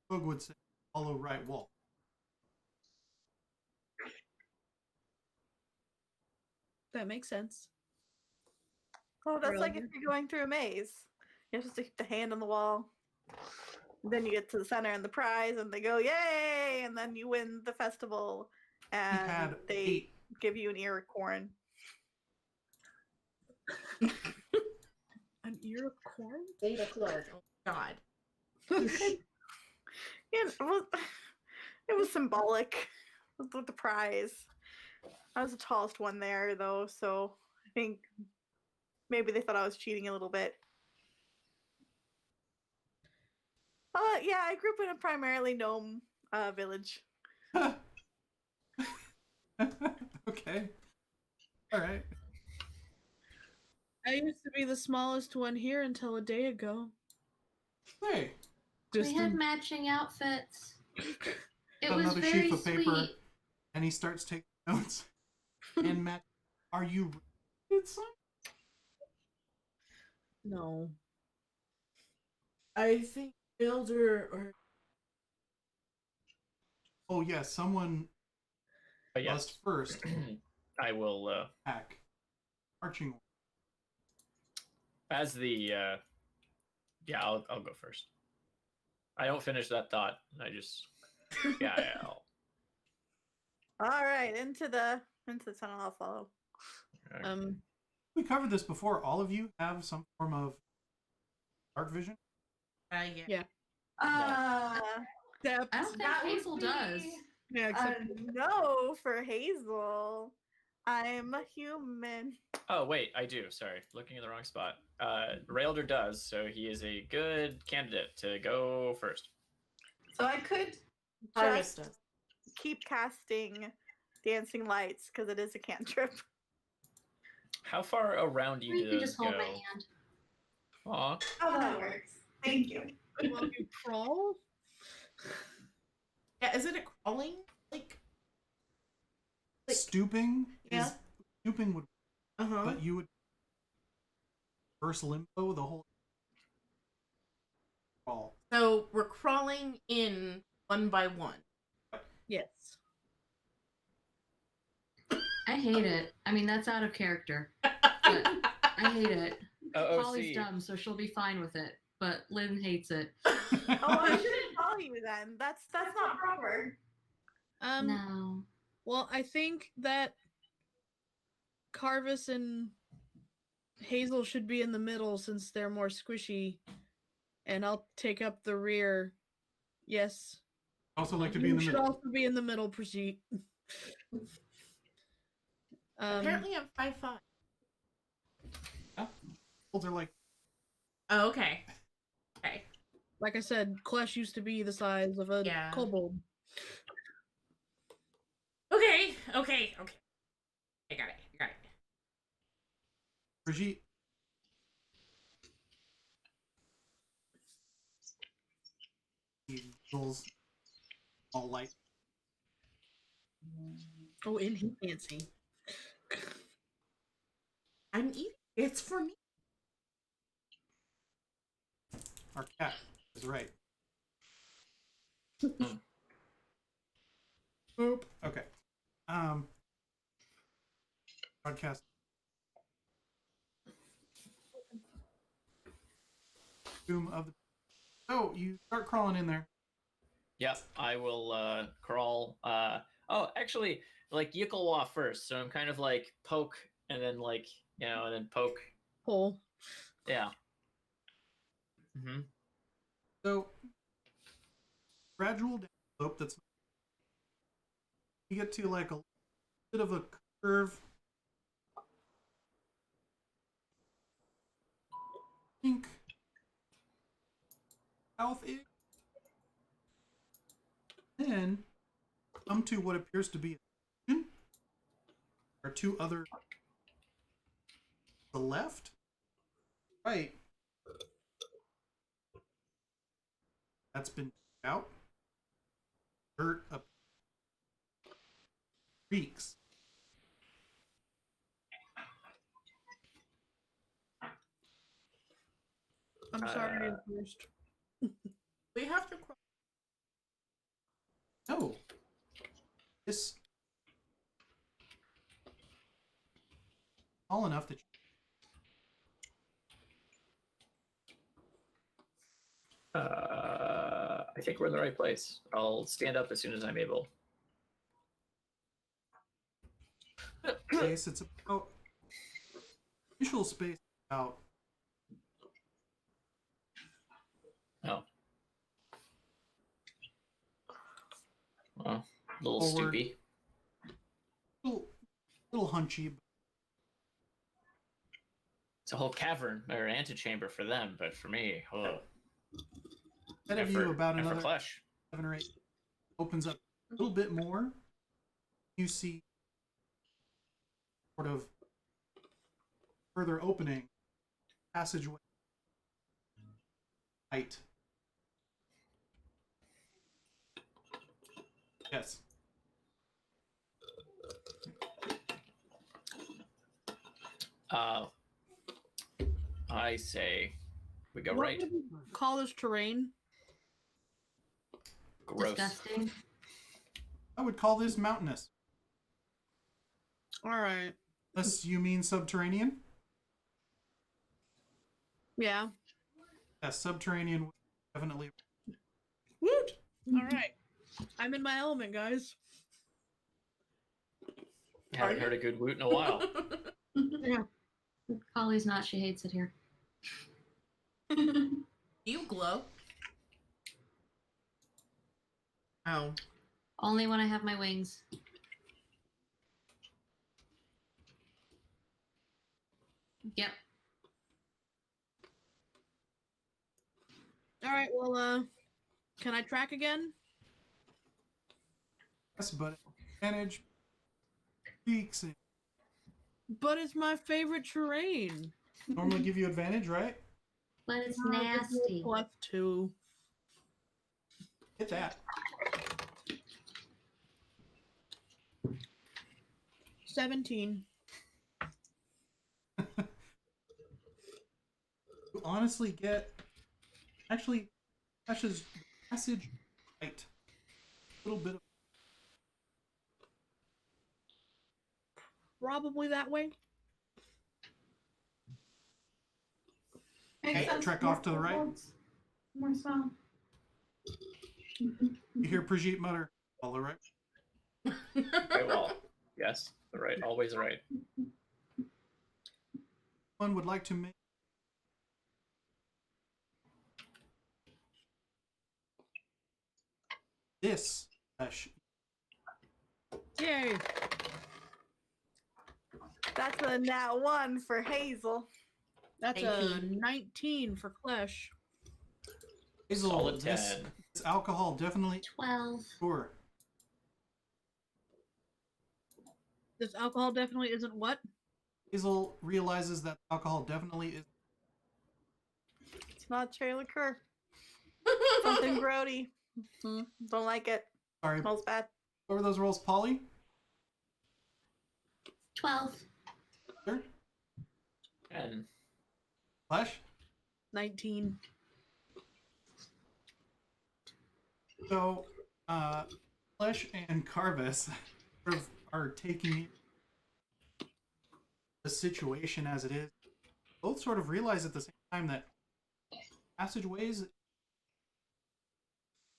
Bug would say, follow right wall. That makes sense. Oh, that's like if Really? you're going through a maze. You have to stick the hand on the wall. Then you get to the center and the prize, and they go, yay! And then you win the festival. He And had they 8. give you an ear of corn. An ear of corn? They look large. Oh God. Yeah, it was symbolic with the prize. I was the tallest one there, though, so I think maybe they thought I was cheating a little bit. Yeah, I grew up in a primarily gnome village. Okay. All right. I used to be the smallest one here until a day ago. Hey, Just we had in- matching outfits. It got was another very sheaf of paper, sweet. and he starts taking notes. And Matt, are you related, son? No. I think Rayldur or Oh yeah, someone But yes, must first I will. attack marching. As the I'll go first. I don't finish that thought. I just I'll, All right, into the tunnel. I'll follow. We covered this before. All of you have some form of dark vision. yeah. Except, I don't think That would Hazel does. be yeah, except no for Hazel. I'm a human. Oh wait, I do. Sorry, looking in the wrong spot. Rayldur does, so he is a good candidate to go first. So I could Karvis just does. keep casting dancing lights because it is a cantrip. How far around Or you you can to just hold my go? hand. Aw. Oh, that works. Thank you. Well, you crawl? Yeah, isn't it crawling? Like Stooping yeah. is stooping would, Uh-huh. but you would reverse limbo the whole crawl. So we're crawling in one by one. Yes. I hate it. I mean, that's out of character. But I hate it. Polly's OOC. dumb, so she'll be fine with it. But Lynn hates it. Oh, I shouldn't call you then. That's not proper. No. Well, I think that Karvis and Hazel should be in the middle since they're more squishy, and I'll take up the rear. Yes. Also like to be in You the should middle. also be in the middle, Prajeet. Apparently I'm 5'5". Holds are like Oh, okay. Okay. Like I said, Klesh used to be the size of a Yeah. kobold. Okay. I got it. Brigitte. He feels all light. Oh, and he can't see. I'm eating. It's for me. Our cat is right. Boop. Okay. Podcast. Boom of the. Oh, you start crawling in there. Yep, I will crawl. Oh, actually, like Yickelwa first. So I'm kind of like poke and then like and then poke. Pull. Yeah. Mm-hmm. So gradual down slope. That's you get to like a bit of a curve. I think south-ish. Then come to what appears to be a section. There are two other. The left, right. That's been out. Dirt up. Creeks. I'm sorry, I'm first. We have to crawl. No. This tall enough that I think we're in the right place. I'll stand up as soon as I'm able. space. It's about initial space about Oh. Well, a little Forward. stoopy. little hunchy. But It's a whole cavern or antechamber for them, but for me, oh. ahead of And you for- about and for another Klesh. 7 or 8 opens up a little bit more. You see sort of further opening passageway height. Yes. I say we go What right. would you call this terrain? Gross. Disgusting. I would call this mountainous. All right. Unless you mean subterranean. Yeah. Yes, subterranean would definitely. Woot! All right. I'm in my element, guys. Haven't heard a good woot in a while. Yeah. Polly's not. She hates it here. You glow. Oh. Only when I have my wings. Yep. All right. Well, can I track again? Yes, but advantage peaks and But it's my favorite terrain. Normally give you advantage, right? But it's nasty. +2. Hit that. 17. You honestly get actually Klesh's passage right. A little bit of Probably that way. Makes Okay, sense. trek More off to the right. kobolds, more smell. You hear Prajeet mutter, all right. Okay, well, yes, the right, always right. One would like to make this Klesh. Yay. That's a nat 1 for Hazel. That's a 19. 19 for Klesh. Hazel, Solid this 10. alcohol definitely 12. sure. This alcohol definitely isn't what? Hazel realizes that alcohol definitely is. It's not cherry liqueur. Something grody. Don't like it. Sorry, Smells bad. what were those rolls, Polly? 12. Sure. 10. Klesh? 19. So, Klesh and Karvis sort of are taking the situation as it is. Both sort of realize at the same time that passageways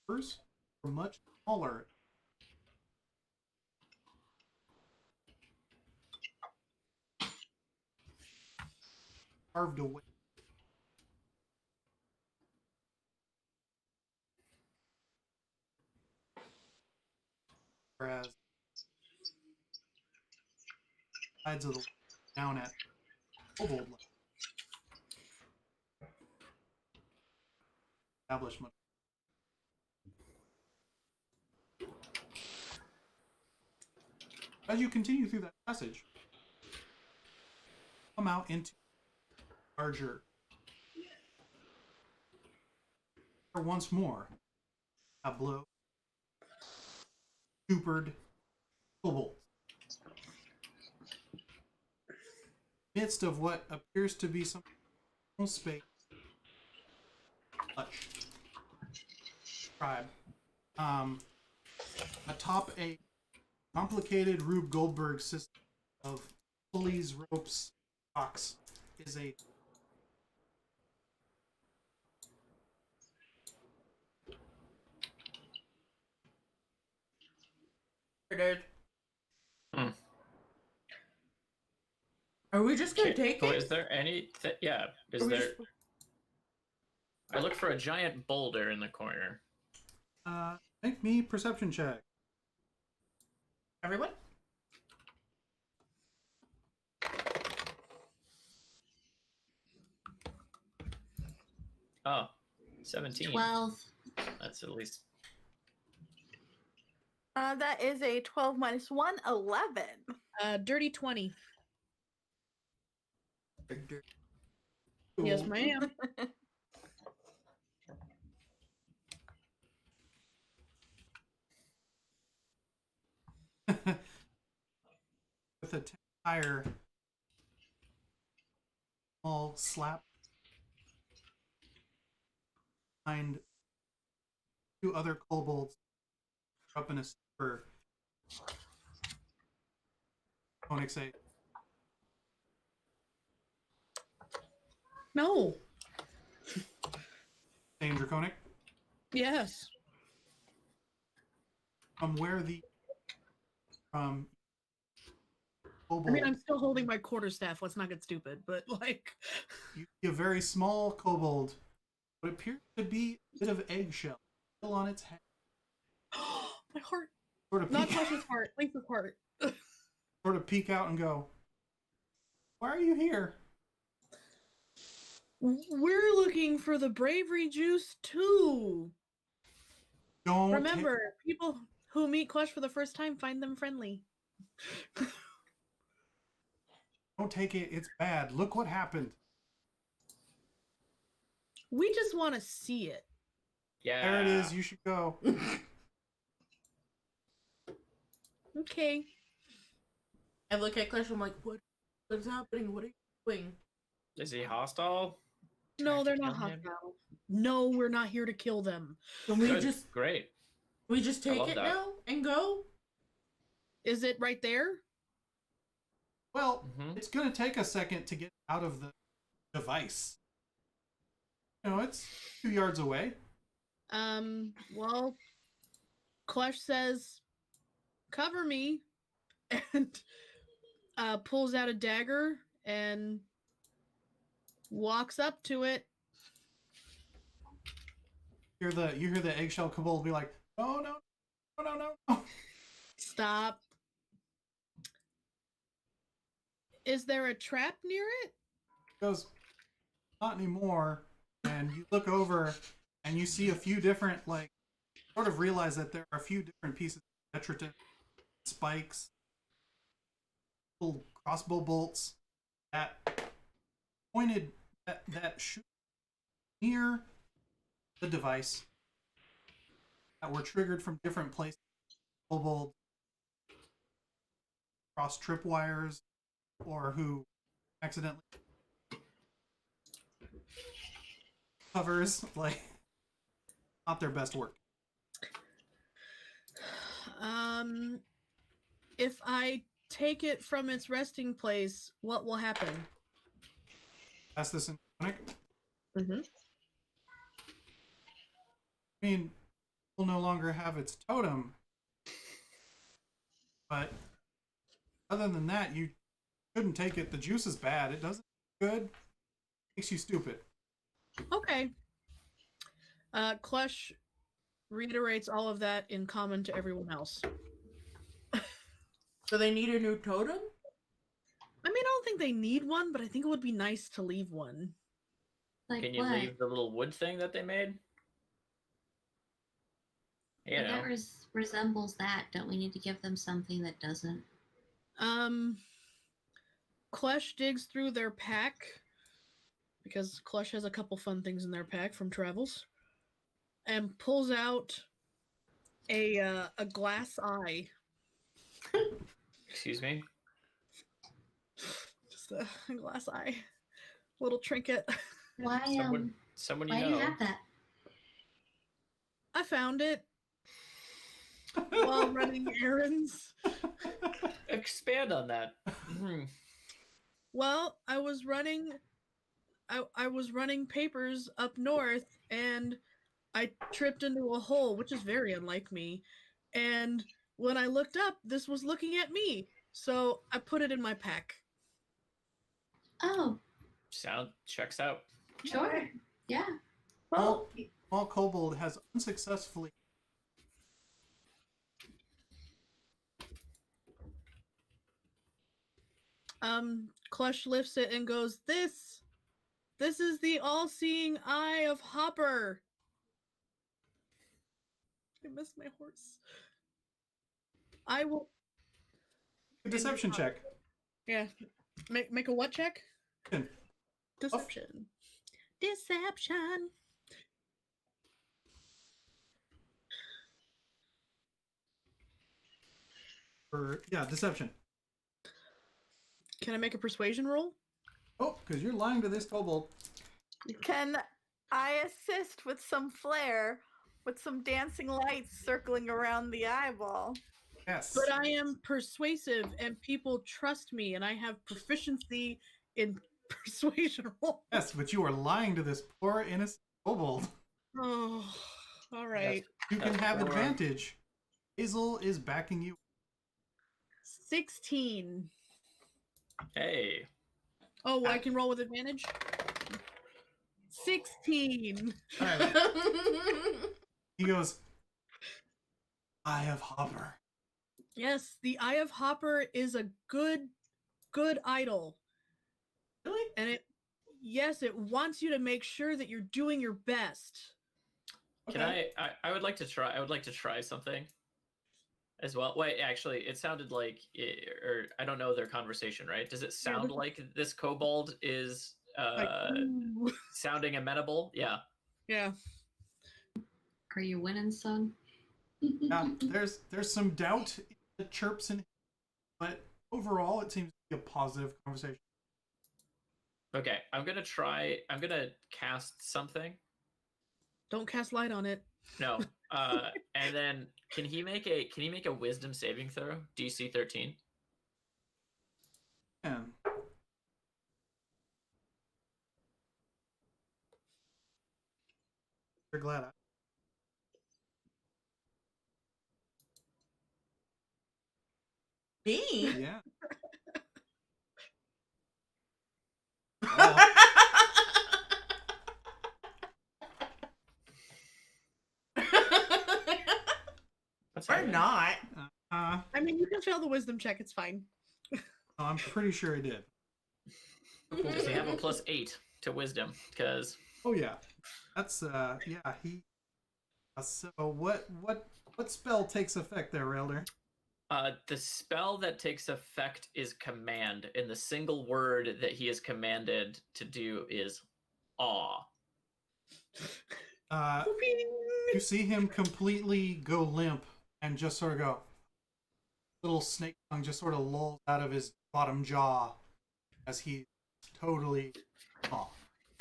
are much smaller. Carved away. Whereas sides of the down at kobold level establishment. As you continue through that passage, come out into larger. Once more, tableau, supered kobolds. Midst of what appears to be some space, tribe, atop a complicated Rube Goldberg system of pulleys, ropes, rocks, is a Dude. Hmm. Are we just gonna Okay, take so it? is there any? Yeah, is Are we there? just- I look for a giant boulder in the corner. make me perception check. Everyone? Oh, 17. 12. That's at least. That is a 12 minus 1, 11. Dirty 20. Yes, ma'am. With a tire, small slap behind two other kobolds up in a super. Koenig say, No. same draconic. Yes. From where the kobold, I mean, I'm still holding my quarterstaff. Let's not get stupid, but like. you see a very small kobold, what appears to be a bit of eggshell still on its head. My heart. Sort of Not peek, Flesh's heart. Lisa's heart. sort of peek out and go, "Why are you here?" We're looking for the bravery juice too. Don't Remember, people who meet Klesh for the first time find them friendly. Don't take it. It's bad. Look what happened. We just want to see it. Yeah. There it is. You should go. Okay. I look at Klesh. I'm like, what's happening? What are you doing? Is he hostile? Do I No, have they're to not kill him? hostile. No, we're not here to kill them. Can we Good. just Great. I take love it that. now and go? Is it right there? Well, Mhm. it's going to take a second to get out of the device. You know, it's 2 yards away. Well, Klesh says, cover me, and pulls out a dagger and walks up to it. You hear the eggshell kobold be like, "Oh no, no, no, no, no!" Stop. Is there a trap near it? He goes, "Not anymore." And you look over, and you see a few different, like, sort of realize that there are a few different pieces of detritus, spikes, little crossbow bolts that pointed that shoot near the device that were triggered from different places. Kobold cross tripwires, or who accidentally covers, like, not their best work. If I take it from its resting place, what will happen? That's this in clinic. Mm-hmm. I mean, we'll no longer have its totem, but other than that, you couldn't take it. The juice is bad. It doesn't taste good. It makes you stupid. Okay. Klesh reiterates all of that in common to everyone else. So they need a new totem? I mean, I don't think they need one, but I think it would be nice to leave one. Like Can you what? leave the little wood thing that they made? You If know. that resembles that, don't we need to give them something that doesn't? Klesh digs through their pack, because Klesh has a couple fun things in their pack from travels, and pulls out a glass eye. Excuse me? Just a glass eye. Little trinket. Why Someone why you do know. you have that? I found it while running errands. Expand on that. Well, I was running papers up north, and I tripped into a hole, which is very unlike me. And when I looked up, this was looking at me. So I put it in my pack. Oh, Sound checks out. sure. Yeah. Well, Small kobold has unsuccessfully Klesh lifts it and goes, This is the all-seeing eye of Hopper. I missed my horse. I will a deception check. Yeah. Make a what check? Deception. Deception. Deception. Deception. Can I make a persuasion roll? Oh, because you're lying to this kobold. can I assist with some flair, with some dancing lights circling around the eyeball? Yes. But I am persuasive and people trust me and I have proficiency in persuasion roll. Yes, but you are lying to this poor innocent kobold. Oh, all right. You can That's have poor. advantage. Hazel is backing you. 16. Hey. Oh, I can roll with advantage? 16. All right. He goes, Eye of Hopper. Yes, the Eye of Hopper is a good idol. Really? And it wants you to make sure that you're doing your best. Can I would like to try something. as well. Wait, actually, it sounded like, or I don't know their conversation, right? Does it sound like this kobold is ooh. sounding amenable? Yeah. Yeah. Are you winning, son? There's some doubt in the chirps in, but overall it seems to be a positive conversation. Okay, I'm gonna cast something. Don't cast light on it. No. And then can he make a wisdom saving throw? DC 13? Yeah. You're glad Me? yeah. Oh, What's Or happening? not. I mean, you can fail the wisdom check. It's fine. I'm pretty sure he did. Does he have a +8 to wisdom? Because Oh yeah, that's yeah he. So what spell takes effect there, Rayldur? the spell that takes effect is command, and the single word that he is commanded to do is awe. You see him completely go limp and just sort of go. Little snake tongue just sort of lolls out of his bottom jaw as he totally off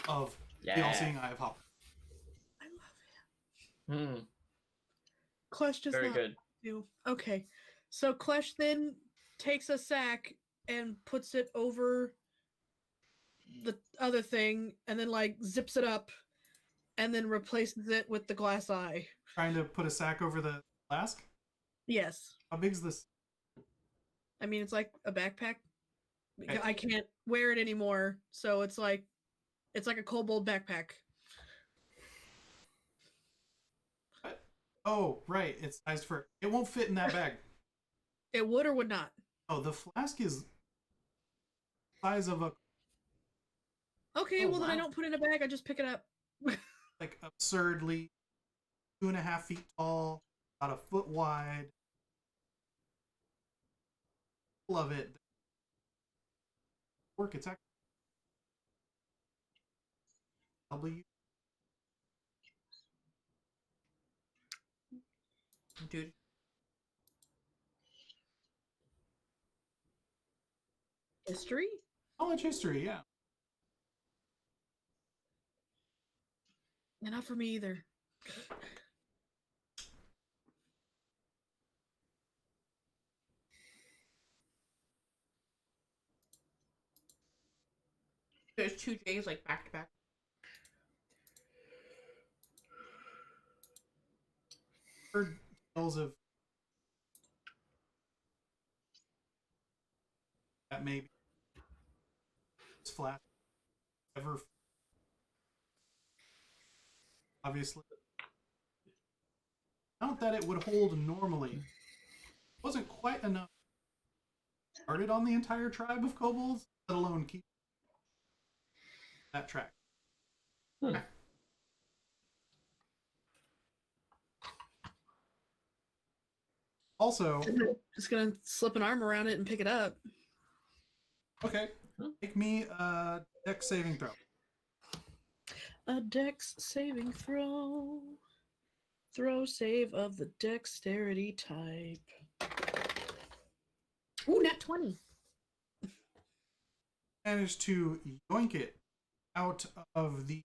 of the all-seeing eye of Hopper. I love it. Hmm. Klesh does Very not good. do. Okay. So Klesh then takes a sack and puts it over the other thing and then like zips it up and then replaces it with the glass eye. Trying to put a sack over the flask? Yes. How big's this? I mean, it's like a backpack. Okay. I can't wear it anymore, so it's like a kobold backpack. Oh, right. It's sized for. It won't fit in that bag. It would or would not. Oh, the flask is size of a Okay, Oh, well then I wow. don't put it in a bag. I just pick it up. like absurdly 2.5 feet tall, about a foot wide. Love it. Work. It's actually W. Dude. History? Knowledge history. Yeah. Not for me either. There's 2 days like back to back. Heard tales of that maybe this flask ever. Obviously, not that it would hold normally. It wasn't quite enough. Started on the entire tribe of kobolds, let alone keep that track. Hmm. Also, Just gonna slip an arm around it and pick it up. okay, make me a dex saving throw. A dex saving throw. Throw save of the dexterity type. Ooh, nat 20. Managed to yoink it out of the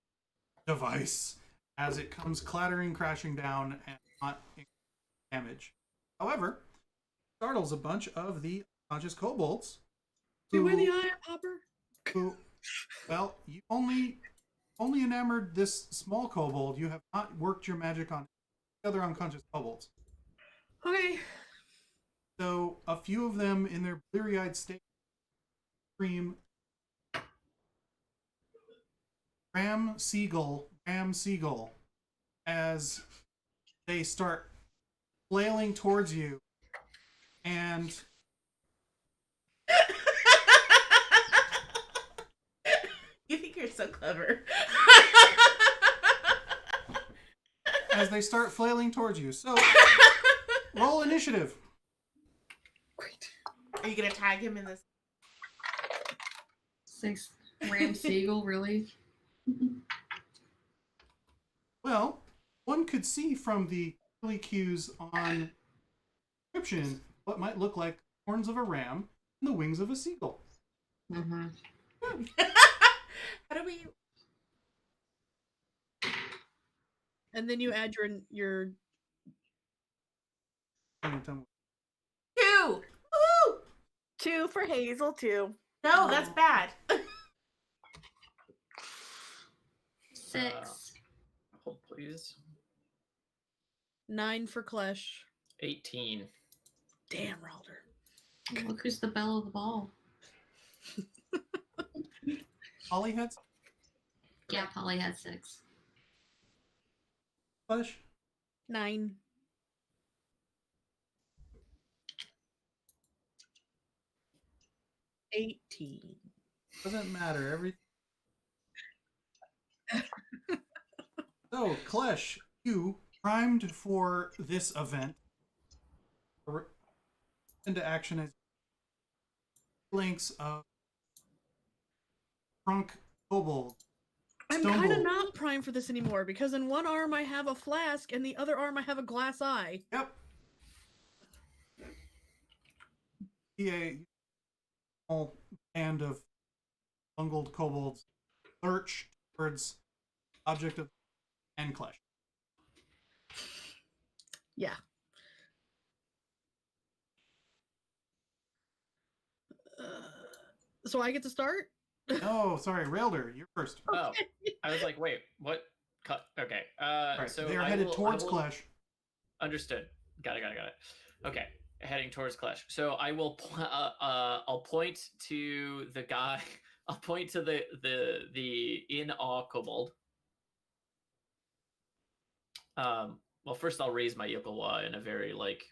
device as it comes clattering, crashing down, and not damage. However, startles a bunch of the unconscious kobolds. Do you wear the eye popper? Who, well, you only enamored this small kobold. You have not worked your magic on the other unconscious kobolds. Okay. So a few of them, in their bleary-eyed state, scream, "Ram Seagull, Ram Seagull," as they start flailing towards you, and You think you're so clever. as they start flailing towards you. So roll initiative. Are you gonna tag him in this? 6 Ram Seagull, really? Well, one could see from the early cues on description what might look like horns of a ram and the wings of a seagull. Mm-hmm. How do we? And then you add your 2. Woo! 2 for Hazel, 2. No, that's bad. 6. Hold, please. 9 for Klesh. 18. Damn, Rayldur. Look who's the belle of the ball. Ollie had Yeah, Polly had 6. Flesh. 9. 18. Doesn't matter. So, Klesh, you primed for this event. Into action as links of trunk kobold. I'm kind of not primed for this anymore because in one arm I have a flask and the other arm I have a glass eye. Yep. A small band of bungled kobolds lurch towards object of and Klesh. Yeah. So I get to start? Oh, sorry, Rayldur, you're first. Oh, I was like, wait, what? Cut. Okay. Right, So they are I headed will- towards I will- Klesh. Understood. Got it. Okay, heading towards Klesh. So I will. I'll point to the guy. I'll point to the in awe kobold. Well, first I'll raise my Yokawa in a very like,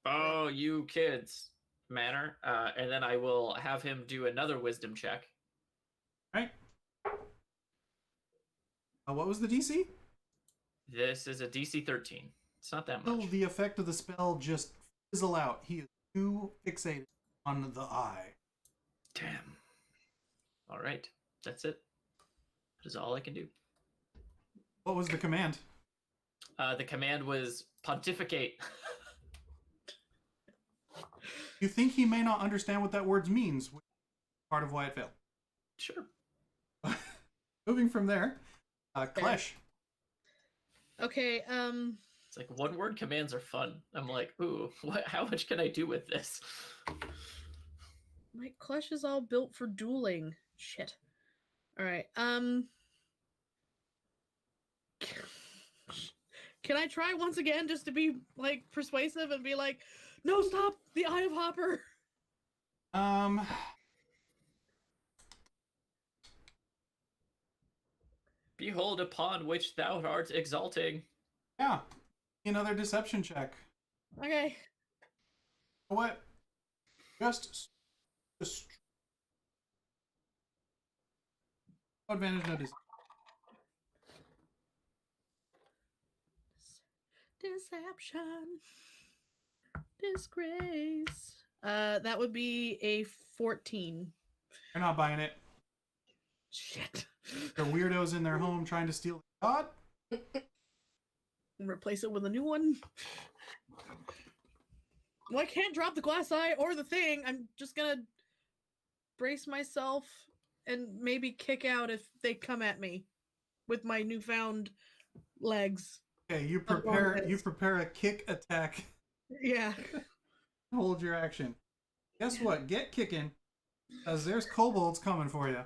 oh, you kids manner, and then I will have him do another wisdom check. Right. What was the DC? This is a DC 13. It's not that much. Oh, the effect of the spell just fizzle out. He is too fixated on the eye. Damn. All right, that's it. That is all I can do. What was the command? The command was pontificate. You think he may not understand what that word means, which is part of why it failed. Sure. Moving from there, Klesh. Okay, It's like one word commands are fun. I'm like, ooh, what? How much can I do with this? my Klesh is all built for dueling. Shit. Alright, can I try once again just to be, like, persuasive and be like, no, stop! The Eye of Hopper! Behold upon which thou art exalting. Yeah. Another deception check. Okay. You know what? Just no advantage, no deception. Deception. Disgrace. That would be a 14. You're not buying it. Shit. They're weirdos in their home trying to steal the god. And replace it with a new one. Well, I can't drop the glass eye or the thing. I'm just gonna brace myself and maybe kick out if they come at me with my newfound legs. Okay, you prepare a kick attack. Yeah. Hold your action. Guess what? Get kicking, because there's kobolds coming for you.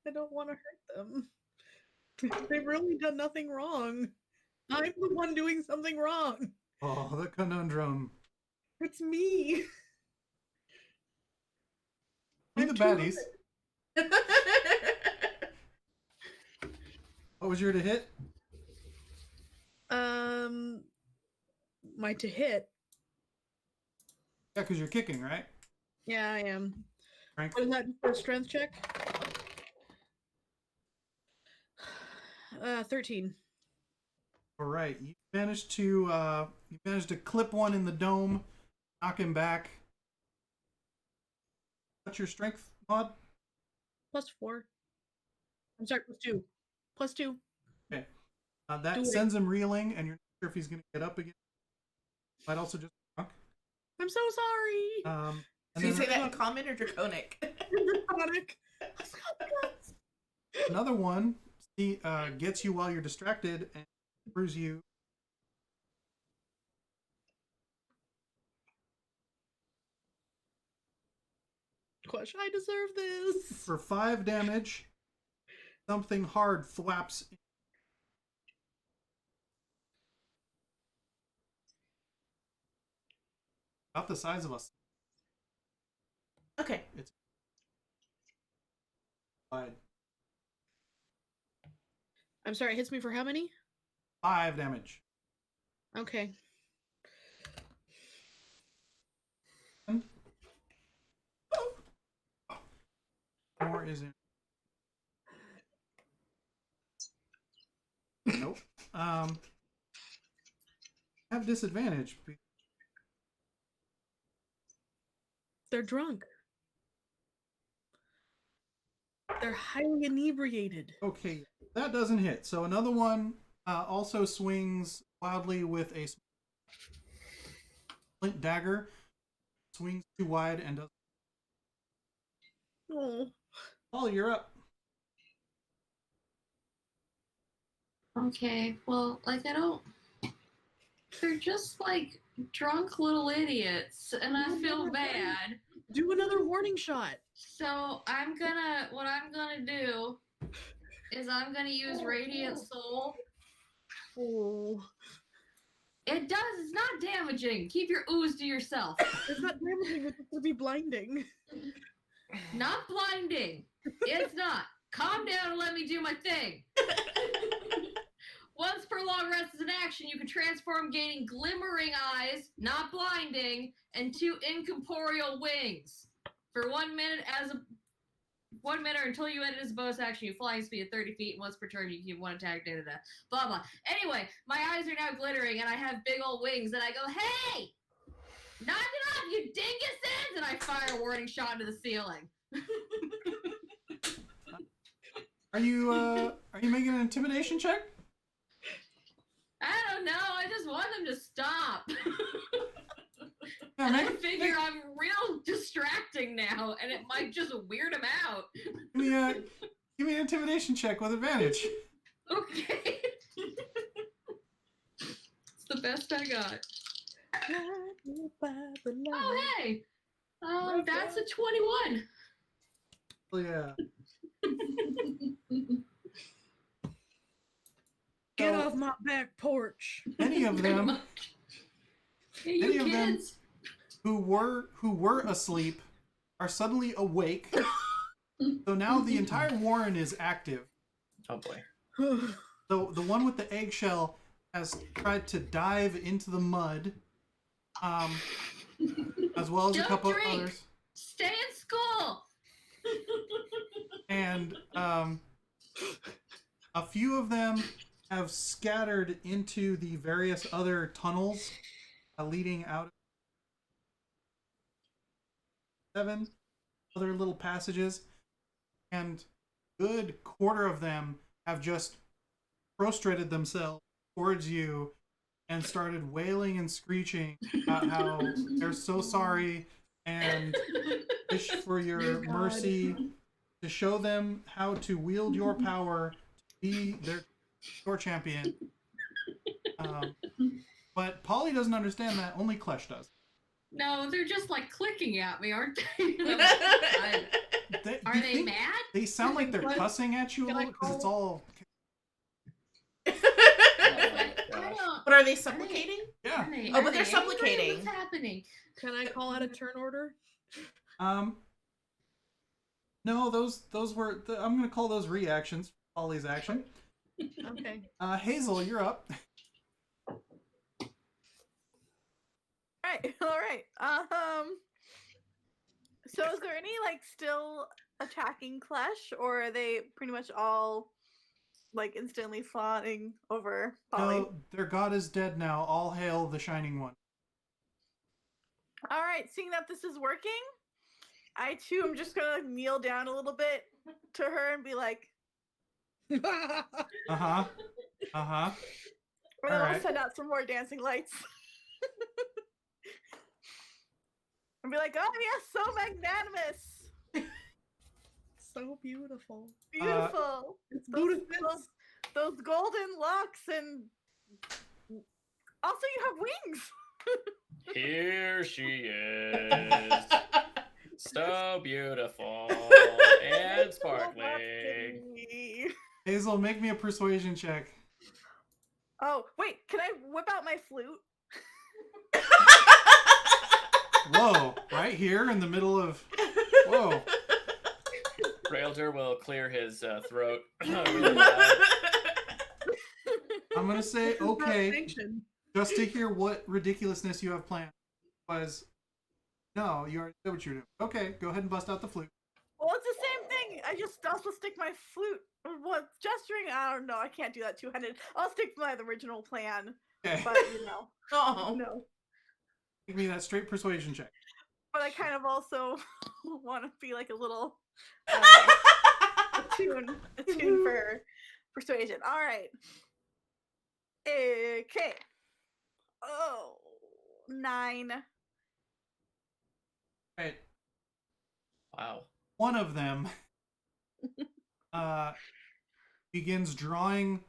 I don't want to hurt them. They've really done nothing wrong. I'm the one doing something wrong. Oh, the conundrum. It's me. Be I'm the too baddies. What was your to hit? My to hit. Yeah, because you're kicking, right? Yeah, I am. Strength. What is that for a strength check? 13. All right, you managed to clip one in the dome, knock him back. What's your strength mod? +4. I'm sorry, +2. +2. Okay, that Do it. sends him reeling, and you're not sure if he's going to get up again. Might also just be drunk. I'm so sorry. And Do you then say that in common or draconic? Draconic. another one gets you while you're distracted and screws you. Klesh, I deserve this. For 5 damage. Something hard thwaps. About the size of us. Okay. It's wide. I'm sorry, it hits me for how many? 5 damage. Okay. More is in. Nope. Have disadvantage. They're drunk. They're highly inebriated. Okay, that doesn't hit. So another one also swings wildly with a flint dagger. Swings too wide and does. Oh. Paul, you're up. Okay, well, like, I don't. They're just like drunk little idiots, and I feel bad. Do another warning shot. So what I'm gonna do is I'm gonna use Radiant Soul. Oh. It's not damaging. Keep your ooze to yourself. It's not damaging, it's to be blinding. Not blinding. It's not. Calm down and let me do my thing. Once per long rest as an action, you can transform, gaining glimmering eyes, not blinding, and 2 incorporeal wings. For 1 minute until you end it as a bonus action, you flying speed of 30 feet, and once per turn you keep 1 attack, blah blah. Anyway, my eyes are now glittering and I have big old wings, and I go, hey! Knock it off, you dinguses! And I fire a warning shot into the ceiling. Are you making an intimidation check? I don't know, I just want them to stop. Yeah, And I figure I'm real distracting now, and it might just weird them out. Give me an intimidation check with advantage. Okay. It's the best I got. Oh, hey! That's a 21. Oh, yeah. Get So, off my back porch. Any of them, Hey, you any of them kids! who were asleep are suddenly awake. So now the entire warren is active. Oh boy. So the one with the eggshell has tried to dive into the mud, as well as a Don't couple drink. others. Stay in school! And a few of them have scattered into the various other tunnels leading out. 7 other little passages, and good quarter of them have just prostrated themselves towards you and started wailing and screeching about how they're so sorry and wish for your mercy, to show them how to wield your power to be your champion. But Polly doesn't understand that. Only Klesh does. No, they're just like clicking at me, aren't they? Are You they think mad? They sound like they're What? cussing at you a Can I little because it's all. I don't. But are they supplicating? Yeah. Oh, but they're angry? supplicating. What's happening? Can I call out a turn order? No, those were. I'm gonna call those reactions. Polly's action. Okay. Hazel, you're up. All right. So is there any like still attacking Klesh, or are they pretty much all like instantly fawning over Polly. No, their god is dead now. All hail the Shining One. All right, seeing that this is working, I too am just gonna kneel down a little bit to her and be like, Uh-huh. Uh-huh. and then I'll Alright. send out some more dancing lights. And be like, oh yes, so magnanimous. So beautiful. Beautiful. It's those, beautiful. those golden locks, and also you have wings. Here she is. So beautiful and sparkling. Hazel, make me a persuasion check. Oh, wait, can I whip out my flute? Whoa, right here in the middle of... Whoa. Rayldur will clear his throat really loud. I'm gonna say, okay, Sanction. just to hear what ridiculousness you have planned. Was, no, you already know what you're doing. Okay, go ahead and bust out the flute. Well, it's the same thing. I just also stick my flute. What gesturing? I don't know. I can't do that two-handed. I'll stick to my original plan. Okay, But you know, Oh. no. give me that straight persuasion check. But I kind of also want to be like a little a tune for persuasion. All right. Okay. Oh, 9. Right. Wow. One of them begins drawing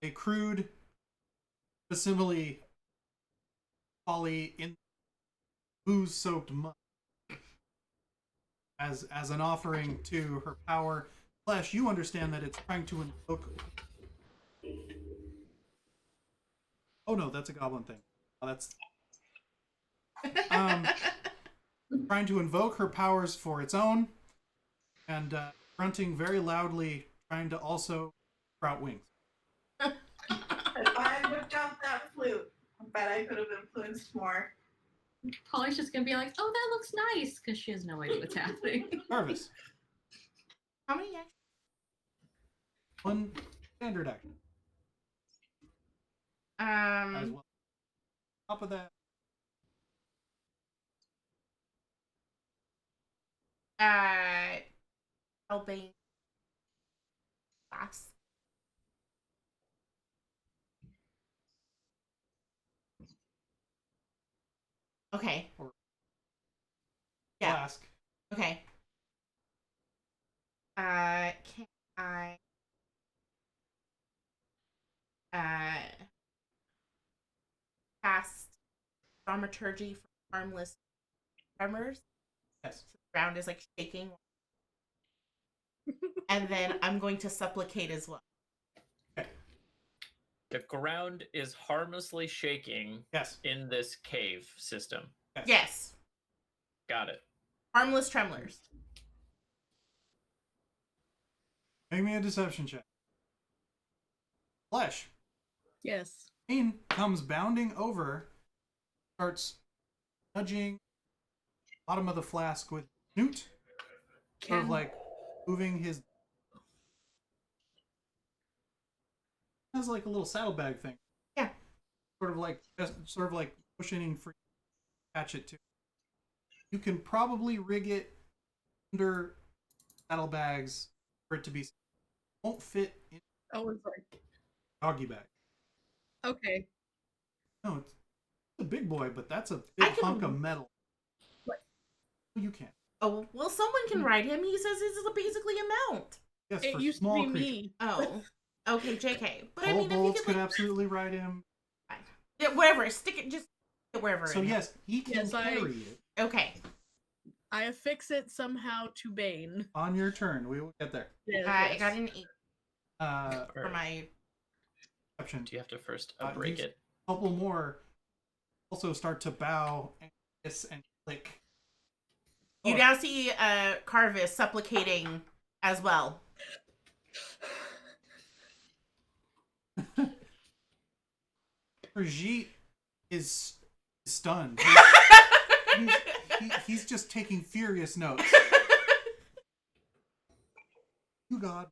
a crude facsimile Polly in booze-soaked mud as an offering to her power. Klesh, you understand that it's trying to invoke... Oh no, that's a goblin thing. Oh, that's... trying to invoke her powers for its own, and grunting very loudly, trying to also sprout wings. If I whipped out that flute, I bet I could have influenced more. Polly's just gonna be like, "Oh, that looks nice," because she has no idea what's happening. Karvis, How many actions? one standard action as well. On top of that, Helping class. Okay. Yeah. flask. Okay. Can I cast thaumaturgy for harmless tremors? Yes. The ground is like shaking. And then I'm going to supplicate as well. The ground is harmlessly shaking Yes. in this cave system. Yes. Got it. Harmless tremors. Make me a deception check. Klesh. Yes. Kane comes bounding over, starts nudging the bottom of the flask with Newt, sort of like moving his... has like a little saddlebag thing. Yeah. Sort of like pushing for you to attach it to. You can probably rig it under saddlebags for it to be... won't fit in Oh, it's like, doggy bag. okay. No, it's a big boy, but that's a big hunk of metal. What? You can't. Oh, well, someone can ride him. He says this is basically a mount. Yes, It for used to small be creatures. me. Oh. Okay, JK. But I mean, if you Kobolds could, could like, absolutely ride him. yeah, whatever, stick it, just stick it wherever. So in yes, he can Yes, I- carry it it. Okay. I affix it somehow to Bane. on your turn. We will get there. Yes, I yes. got an 8 for Or my... Exception. do you have to first Use break it? A couple more also start to bow and hiss and click. You Oh, now see Karvis supplicating as well. Prajeet is stunned. He's just taking furious notes. You God.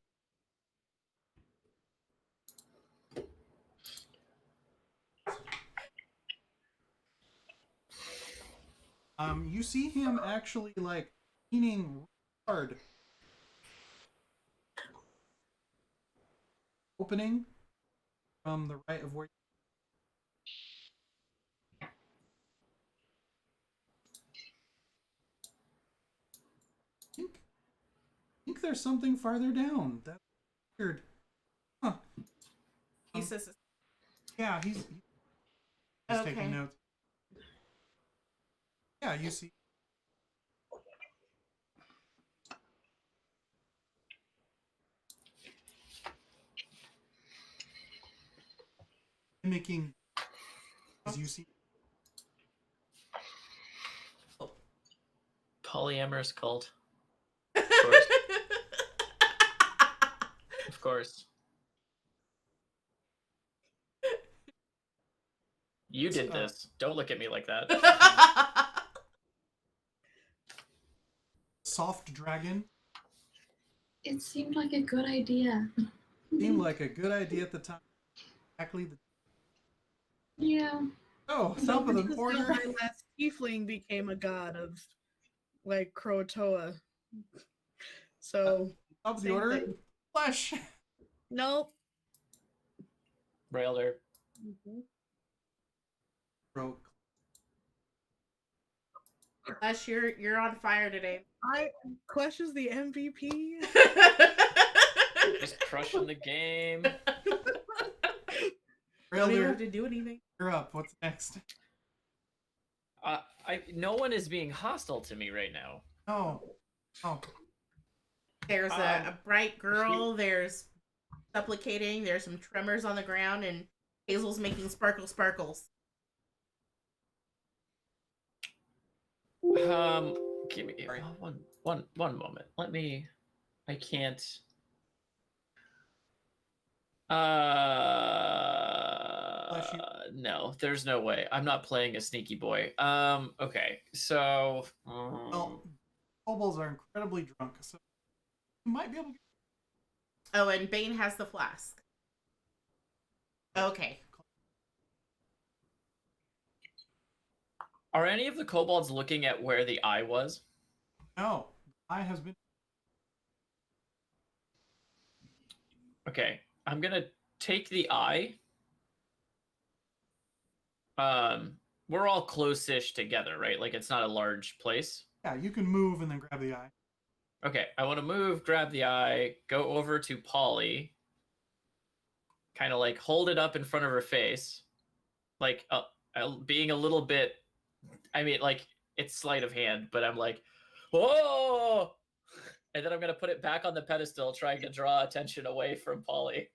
You see him actually like leaning hard, opening from the right of where. I think there's something farther down. That's weird. Huh. Yeah, he's Okay. taking notes. Yeah, you see. Mimicking as you see. Polyamorous cult. Of course. Of course. You did this. Don't look at me like that. Soft dragon. It seemed like a good idea. Seemed like a good idea at the time. Exactly the. Yeah. Oh, So top of the this is how order. my last tiefling became a god of, like, Croatoa. So, Top of the same order. thing. Flesh. Nope. Rayldur. Bro. Klesh, you're on fire today. Klesh is the MVP. Just crushing the game. Don't even have Rayldur, to do anything. you're up. What's next? No one is being hostile to me right now. Oh. There's a bright girl. There's supplicating. There's some tremors on the ground, and Hazel's making sparkles. Give me one moment. I can't. No, there's no way. I'm not playing a sneaky boy. Okay, so. Well, kobolds are incredibly drunk, so you might be able to. Oh, and Bane has the flask. Okay. Are any of the kobolds looking at where the eye was? No, I has been. Okay, I'm gonna take the eye. We're all close-ish together, right? Like it's not a large place. Yeah, you can move and then grab the eye. Okay, I want to move, grab the eye, go over to Polly, kind of like hold it up in front of her face, like being a little bit. I mean, like it's sleight of hand, but I'm like, whoa, and then I'm gonna put it back on the pedestal, trying to draw attention away from Polly.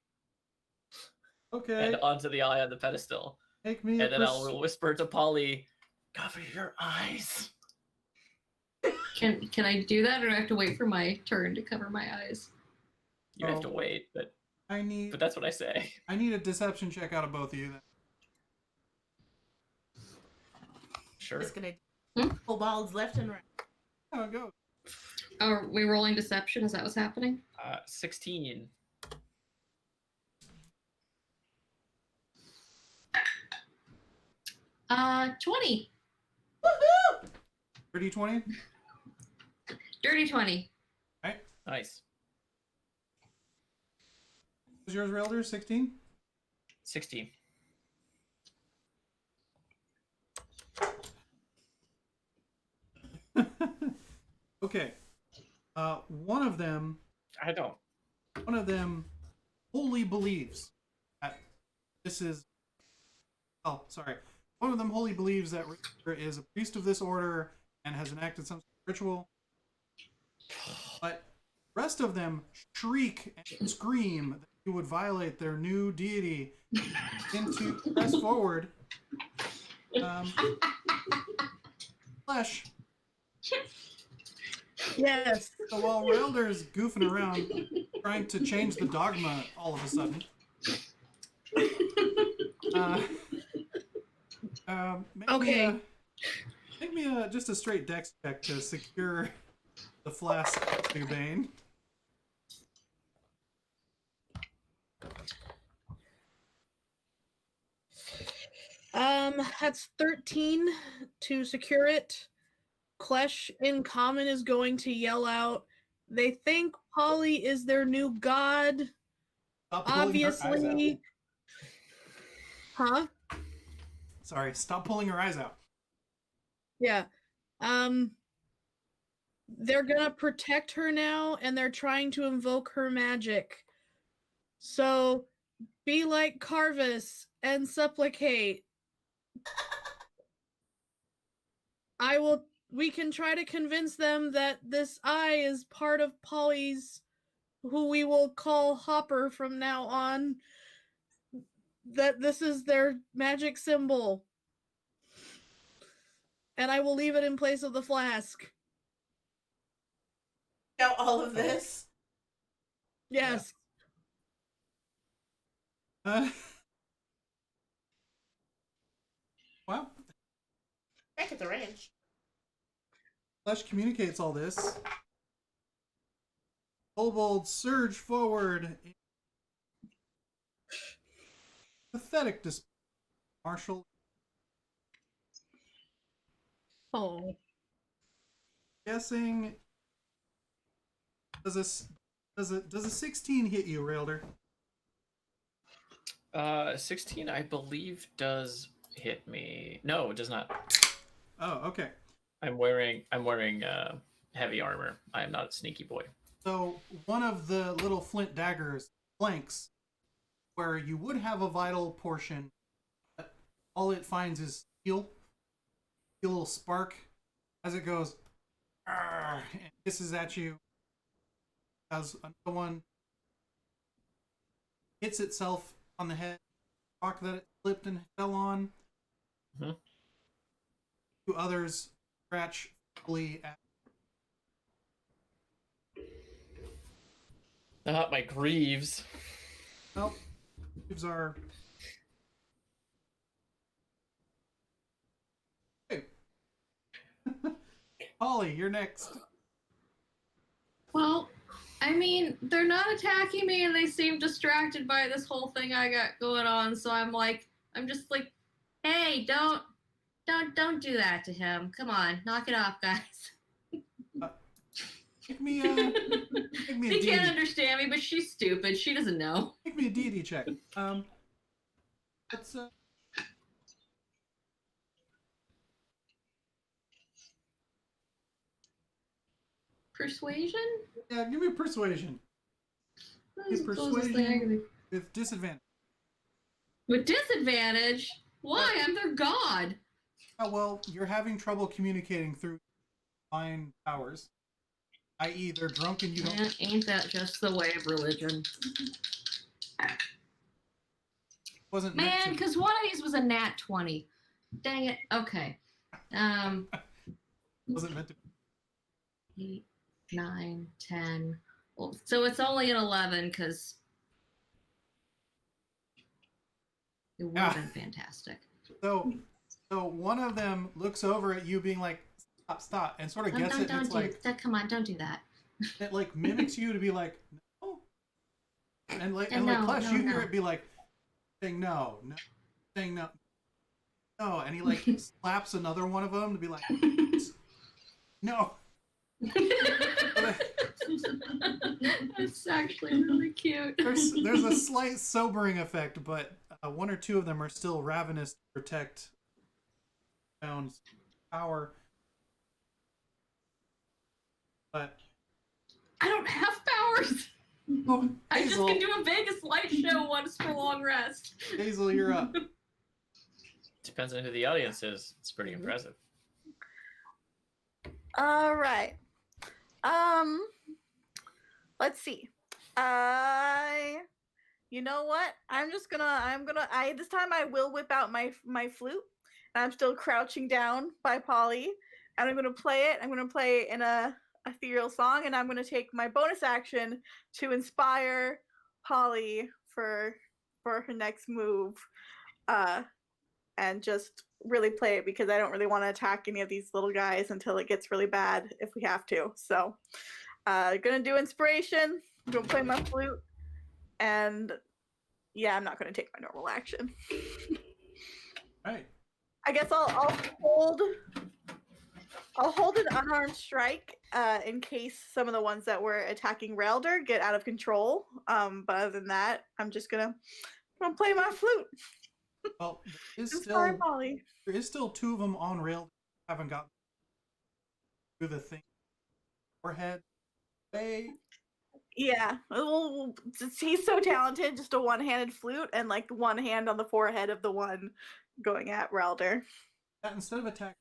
Okay. And onto the eye on the pedestal. Take me. And then I'll whisper to Polly, "Cover your eyes." Can I do that, or do I have to wait for my turn to cover my eyes? You have to wait, but But that's what I say. I need a deception check out of both of you. Then. Sure. Just gonna kobolds left and right. How it goes. Are we rolling deception? Is that what's happening? 16. Uh, 20. Woohoo! Dirty 20. Dirty 20. Right. Nice. Was yours, Rayldur? 16. 16. Okay. One of them. I don't. One of them wholly believes that this is. Oh, sorry. One of them wholly believes that Rayldur is a priest of this order and has enacted some ritual. But the rest of them shriek and scream that he would violate their new deity into press forward. Flesh. Yes. So while Rayldur goofing around trying to change the dogma all of a sudden, make me just a straight dex check to secure the flask to Bane. That's 13 to secure it. Klesh in common is going to yell out, they think Polly is their new god. Stop pulling her eyes out. Obviously. Huh? Sorry, stop pulling her eyes out. Yeah. They're gonna protect her now, and they're trying to invoke her magic. So, be like Karvis and supplicate. We can try to convince them that this eye is part of Polly's, who we will call Hopper from now on, that this is their magic symbol. And I will leave it in place of the flask. Now all of this. Yes. Wow. Back at the ranch. Klesh communicates all this. Kobolds surge forward. Pathetic display. Marshall. Oh. Guessing. Does a 16 hit you, Rayldur? 16, I believe, does hit me. No, it does not. Oh, okay. I'm wearing heavy armor. I am not a sneaky boy. So one of the little flint daggers flanks where you would have a vital portion, but all it finds is steel. A little spark as it goes and hisses at you. As another one hits itself on the head, rock that it slipped and fell on. Mm-hmm. Two others scratch fully at. Not my greaves. Well, these are. Hey. Polly, you're next. Well, I mean, they're not attacking me and they seem distracted by this whole thing I got going on, so I'm just like, hey, don't do that to him. Come on, knock it off, guys. Make me a They can't understand me, but she's stupid. She doesn't know. Make me a deity check. Let's Persuasion? yeah, give me a persuasion. What's the closest Persuasion thing I can do? with disadvantage. With disadvantage? Why? I'm their god. Oh well, you're having trouble communicating through divine powers, i.e., they're drunk and you don't. Man, ain't that just the way of religion? Wasn't meant Man, to. because one of these was a nat 20. Dang it. Okay. Wasn't meant to. 8, 9, 10. Well, so it's only an 11 because it would have been fantastic. So one of them looks over at you, being like, "Stop," and sort of gets it. And it's like, come on, don't do that. it like mimics you to be like, "No," and like no, Klesh, no, you hear no. it be like, saying no, saying no, no, and he like slaps another one of them to be like, no. That's actually really cute. There's a slight sobering effect, but one or two of them are still ravenous to protect Pound's power. But I don't have powers. oh, I just Hazel, can do a Vegas light show once for long rest. Hazel, you're up. Depends on who the audience is. It's pretty impressive. All right. Let's see. You know what? This time I will whip out my flute. And I'm still crouching down by Polly. And I'm gonna play it. I'm gonna play in a ethereal song, and I'm gonna take my bonus action to inspire Polly for her next move. And just really play it because I don't really want to attack any of these little guys until it gets really bad if we have to. So gonna do inspiration, I'm gonna play my flute, and yeah, I'm not gonna take my normal action. Right. I guess I'll I'll hold an unarmed strike in case some of the ones that were attacking Rayldur get out of control. But other than that, I'm just gonna play my flute. Well, there is Sorry, Molly. still 2 of them on rail. Haven't gotten through the thing. Forehead. Hey. Yeah, well, he's so talented. Just a one-handed flute and like one hand on the forehead of the one going at Rayldur. That instead of attack.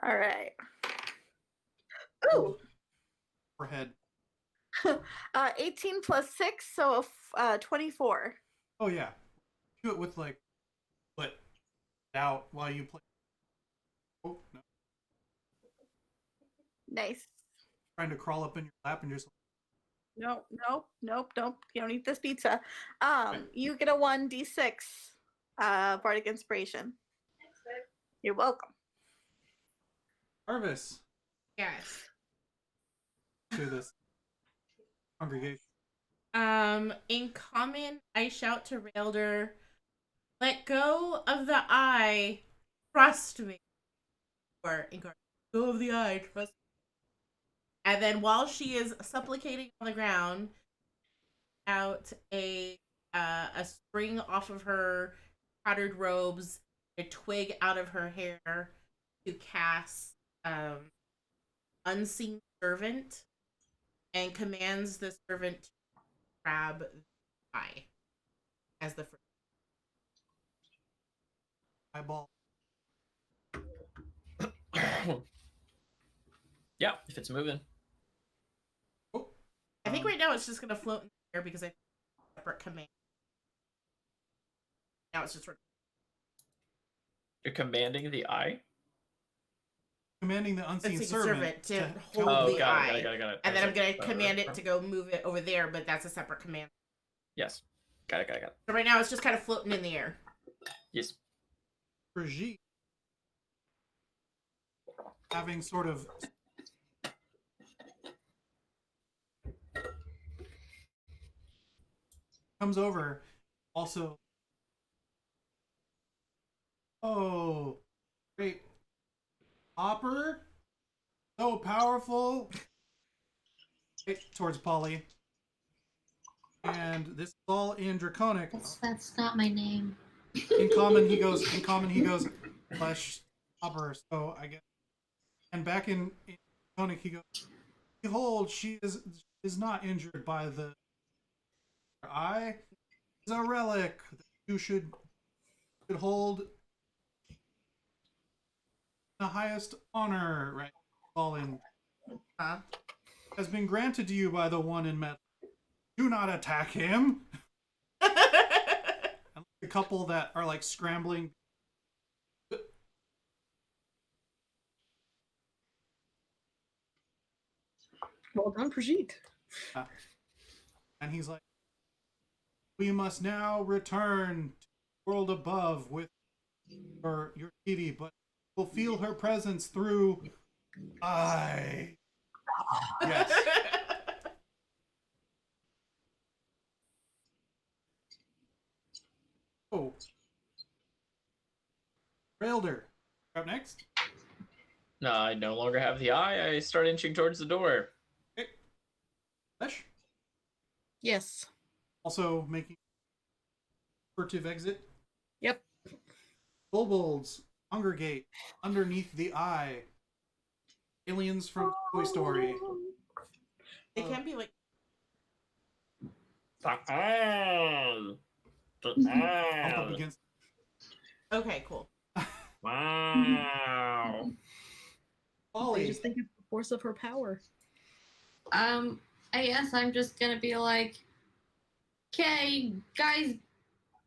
All right. Ooh. Forehead. 18 plus 6, so 24. Oh yeah. Do it with like foot out while you play. Oh no. Nice. Trying to crawl up in your lap and just. Nope. You don't eat this pizza. You get a 1d6 bardic inspiration. You're welcome. Karvis Yes. to this congregation. In common, I shout to Rayldur, "Let go of the eye, trust me." Or in common, "Go of the eye, trust me." And then while she is supplicating on the ground, out a string off of her tattered robes, a twig out of her hair to cast Unseen Servant, and commands the servant to grab the eye as the first. Eyeball. Yeah, if it's moving. Oh. I think right now it's just gonna float in the air because I separate command. Now it's just sort of. You're commanding the eye? Commanding the unseen servant to hold Oh, the got eye. it. And then I'm gonna Right. command it to go move it over there, but that's a separate command. Yes. Got it. So right now it's just kind of floating in the air. Yes. Prajeet, having sort of comes over, also. Oh, great. Hopper, so powerful. Right, towards Polly. And this is all in Draconic. That's not my name. In common, he goes, Klesh, Hopper, so I guess. And back in Draconic, he goes, "Behold, she is not injured by the eye. It's a relic that you should hold the highest honor, right? Fallen has been granted to you by the one in metal. Do not attack him." And a couple that are like scrambling. Well done, Prajeet. And he's like, "We must now return to the world above with your deity, but we'll feel her presence through I." Yes. Oh. Rayldur, up next. No, I no longer have the eye. I start inching towards the door. Okay. Klesh, Yes. also making furtive exit. Yep. Kobolds congregate underneath the eye. Aliens from Toy Story. They can be like. Bump up against. Okay, cool. Wow. I Polly. just think of the force of her power. I guess I'm just gonna be like, okay, guys,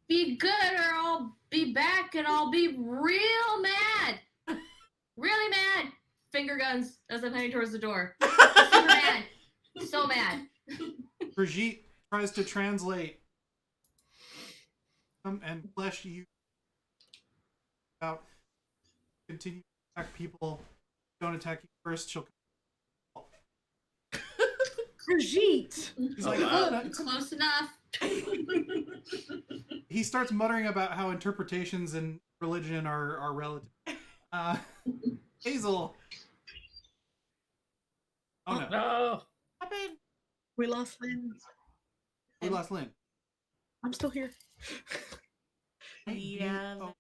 be good or I'll be back and I'll be real mad. Really mad. Finger guns as I'm heading towards the door. Super mad. So mad. Prajeet tries to translate. And Klesh, you about continue to attack people. Don't attack you first. She'll. Prajeet! He's like, wow. "Oh, no, it's Close enough. he starts muttering about how interpretations and religion are relative. Hazel. Oh no. No. Happened. We lost Lynn. We lost Lynn. I'm still here. Yeah. Oh,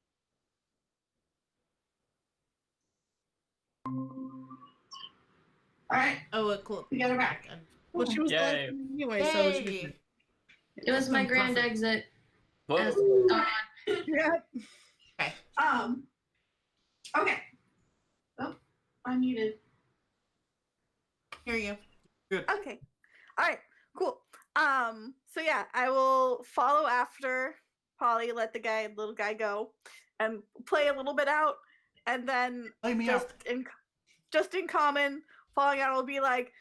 All right, Oh, cool. we got her back. Well, she was the last Yay. one anyway, so she Yay. It was my grand exit. Whoa. As Dawn. yeah. Okay. Okay. Oh, I'm muted. Hear you. Okay. All right. Cool. So yeah, I will follow after Polly, let the little guy go, and play a little bit out, and then Play me out. in common, following out will be like,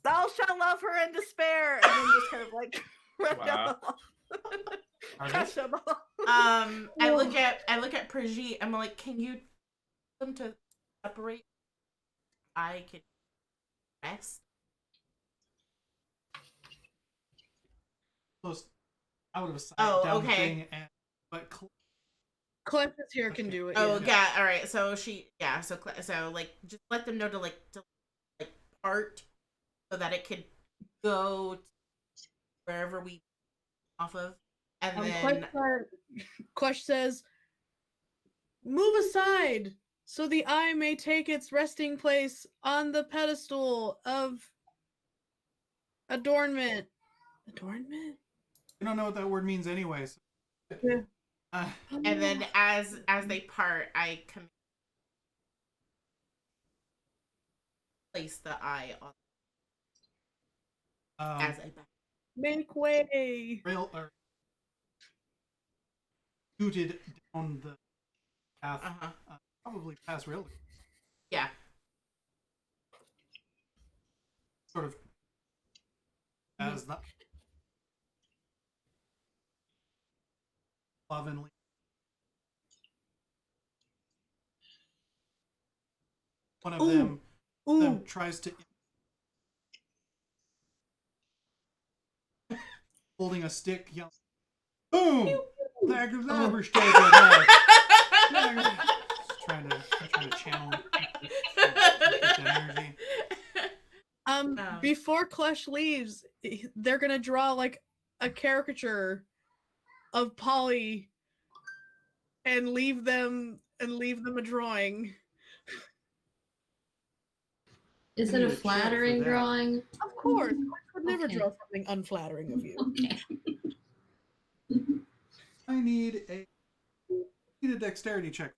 "Thou shalt love her in despair," and then just kind of like run down the hall. Crush them all. I look at Prajeet. I'm like, can you tell them to separate? I could rest. Close out of sight Oh, down okay. the thing, but Cliff is here, can do it. Oh, yeah. yeah. All right. So so like just let them know to part so that it could go to wherever we off of, and then Klesh says, "Move aside so the eye may take its resting place on the pedestal of adornment." Adornment? you don't know what that word means anyways. Yeah. and then as they part, I place the eye on as a back. Make way. Scooted down the path, Uh-huh. probably past Rayldur. Yeah. Sort of as the slovenly. One of them tries to holding a stick, yelling, "Boom! Trying to channel that energy. Before Klesh leaves, they're gonna draw like a caricature of Polly and leave them a drawing. Is it a flattering drawing? Of course. I would never draw something unflattering of you. Okay. I need a dexterity check.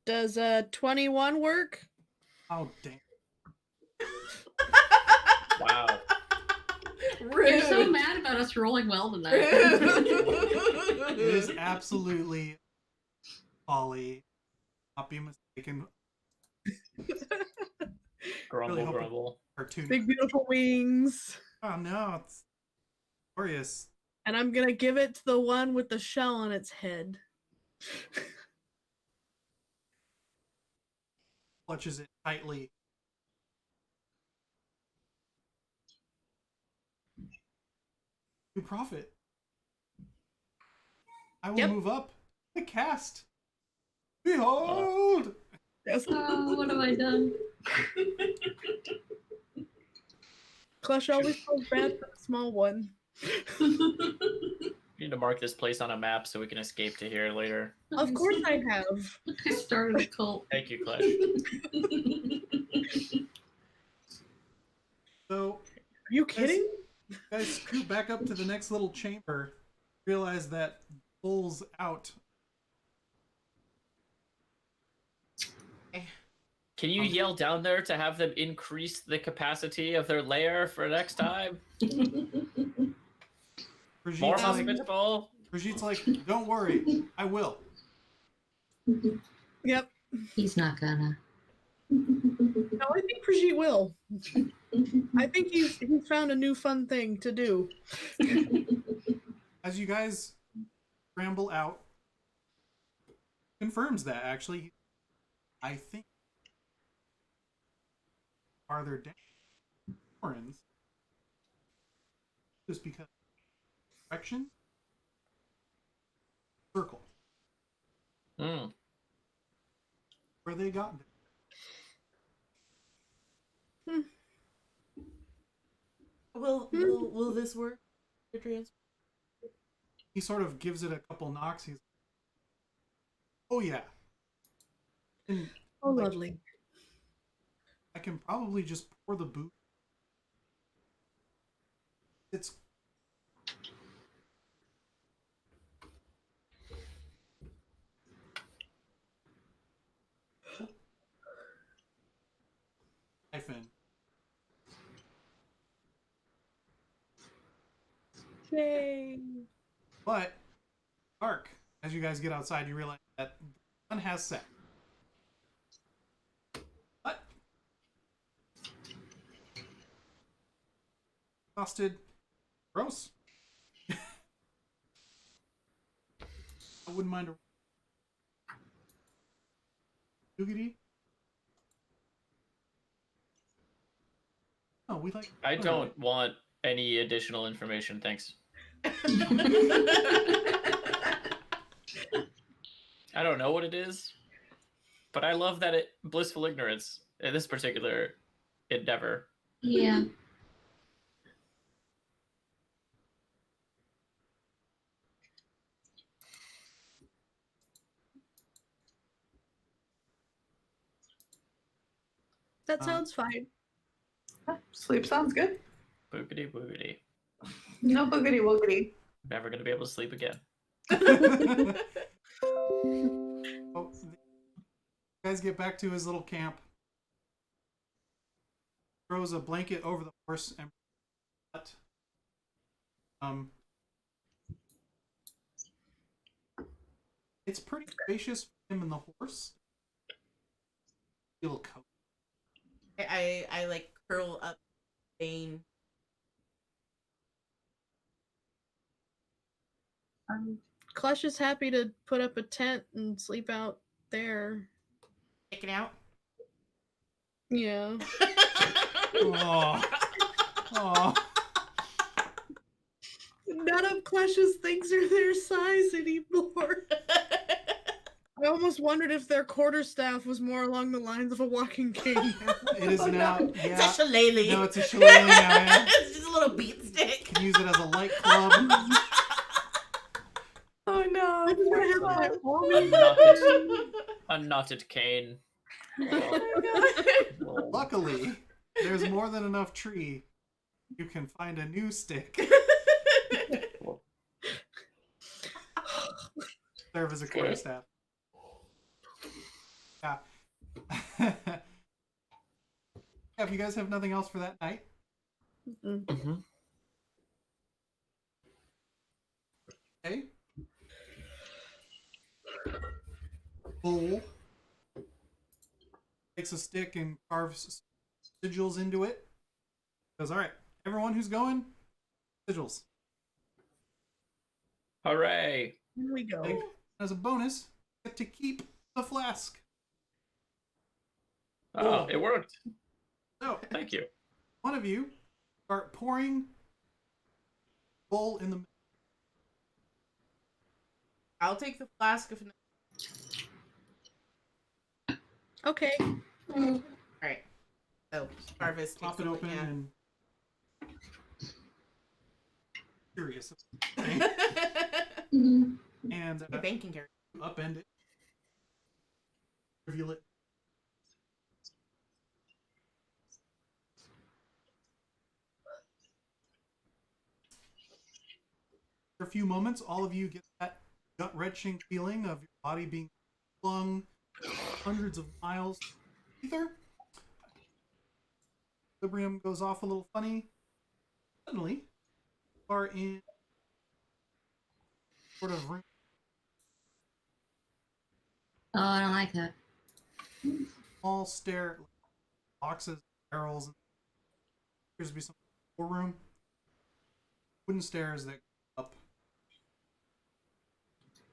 Does 21 work? Oh, damn. Wow. Rude. You're so mad about us rolling well tonight. It is absolutely Polly. Not be mistaken. Grumble, Really grumble. Cartoon. Big beautiful wings. Oh no, it's glorious. And I'm gonna give it to the one with the shell on its head. Clutches it tightly. You profit. I will move up the cast. Behold! Yes. Oh, what have I done? Klesh always feels bad for the small one. We need to mark this place on a map so we can escape to here later. Of course I have. I started a cult. Thank you, Klesh. So, are you kidding? Guys, scoot back up to the next little chamber. Realize that pulls out. Can you yell down there to have them increase the capacity of their lair for next time? More hospitable? Prajeet's like, don't worry, I will. Yep. He's not gonna. No, I think Prajeet will. I think he's found a new fun thing to do. As you guys ramble out, confirms that actually. I think farther down, Warrens, just because direction circle Hmm. where they got there. Will this work? He sort of gives it a couple knocks. He's, oh yeah. And, Oh, like, lovely. I can probably just pour the boot. It's hyphen. Yay. But dark. As you guys get outside, you realize that the sun has set. But exhausted, gross. I wouldn't mind a Doogity. Oh, we like. I don't want any additional information, thanks. I don't know what it is, but I love that it blissful ignorance in this particular endeavor. Yeah. That sounds fine. Sleep sounds good. Boogity boogity. No boogity woogity. Never gonna be able to sleep again. Oh, you guys get back to his little camp. Throws a blanket over the horse and it's pretty spacious for him and the horse. Little coat. I like curl up Bane. Klesh is happy to put up a tent and sleep out there. Checking out. Yeah. Oh. Oh. None of Klesh's things are their size anymore. I almost wondered if their quarterstaff was more along the lines of a walking cane. It is now. Yeah. It's a shillelagh. No, it's a shillelagh now. Yeah. It's just a little beat stick. Can use it as a light club. Oh no. I'm gonna have my A knotted cane. Oh. Luckily, there's more than enough tree. You can find a new stick. Serve as a quarterstaff. Yeah. Yeah, if you guys have nothing else for that night. Mm-hmm. Okay. Bull takes a stick and carves sigils into it. Goes, all right, everyone who's going, sigils. Hooray! Here we go. And as a bonus, you get to keep the flask. Oh, it worked. So, Thank you. one of you start pouring bull in the. I'll take the flask of. Okay. All right. So Karvis Pop takes it open yeah. and. Curious. Mhm. And The banking character. upend it. Reveal it. For a few moments, all of you get that gut-wrenching feeling of your body being flung hundreds of miles ether. Equilibrium goes off a little funny. Suddenly, you are in sort of room. Oh, I don't like that. Small stair, boxes, barrels. Appears to be some storeroom. Wooden stairs that go up.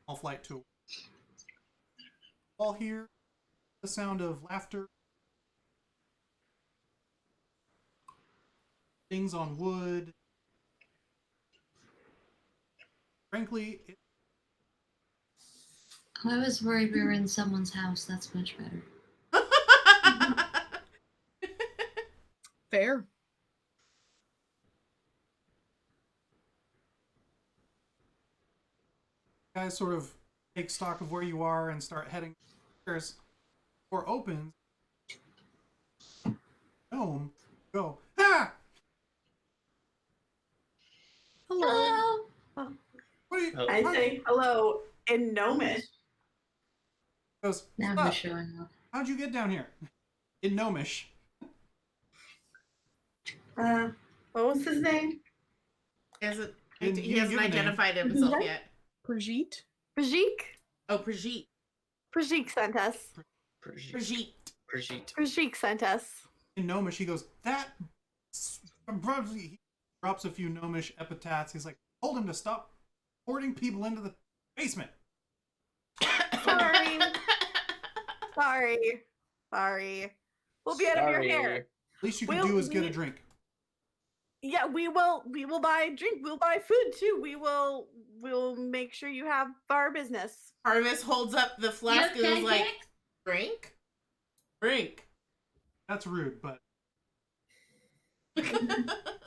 Small flight to a all here. The sound of laughter. things on wood. Frankly, I was worried we were in someone's house. That's much better. Fair. you guys sort of take stock of where you are and start heading upstairs. Door opens. Gnome, go. Ah! Hello. Hello. What are you? Oh. I say hello in Gnomish. Goes, Now "Stop. who's showing up? How'd you get down here? In Gnomish. What was his name? He hasn't, Didn't he even hasn't give a name. identified himself What? yet. Prajeet. Prajeet. Oh, Prajeet. Prajeet sent us. Prajeet. Prajeet sent us. In Gnomish, he goes, that. He drops a few Gnomish epithets. He's like, told him to stop hoarding people into the basement. Sorry. Sorry. We'll be out of your hair. Least you can We'll- do is get a we- drink. Yeah, we will buy a drink. We'll buy food too. We'll make sure you have our business. Karvis holds up the flask and is like, drink? Drink. That's rude, but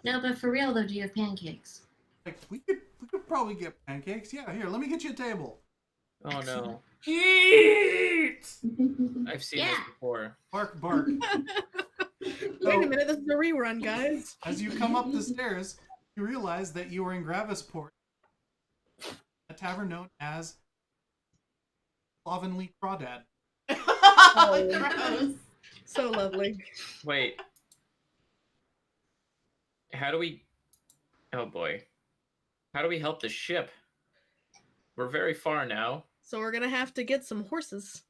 No, but for real though, do you have pancakes? like we could probably get pancakes. Yeah, here, let me get you a table. Oh no. Heat! I've seen Yeah. this before. Bark, bark. Wait a minute, this is a rerun, guys. As you come up the stairs, you realize that you are in Gravisport, a tavern known as Slovenly Crawdad. Gross. So lovely. Wait. How do we... Oh boy. How do we help the ship? We're very far now. So we're gonna have to get some horses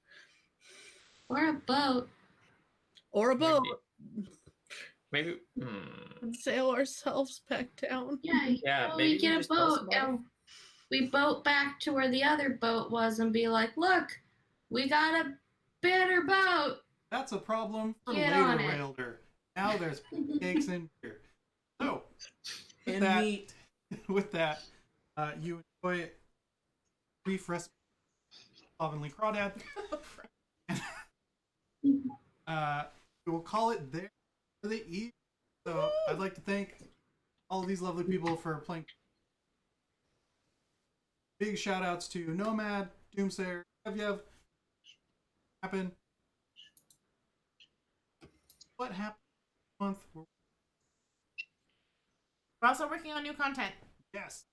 Or a boat. or a boat Maybe... and sail ourselves back down. Yeah, well, maybe we we get a just tell boat somebody. and we boat back to where the other boat was and be like, look, we got a better boat. That's a problem for Get later, on it. Rayldur. Now there's pancakes in here. So, with And that, meat. with that, you enjoy a brief rest. Slovenly Crawdad. We will call it there for the evening. So I'd like to thank all of these lovely people for playing. Big shout outs to Nomad, Doomsayer, Evyev. Happen. What happened this month? We're also working on new content. Yes.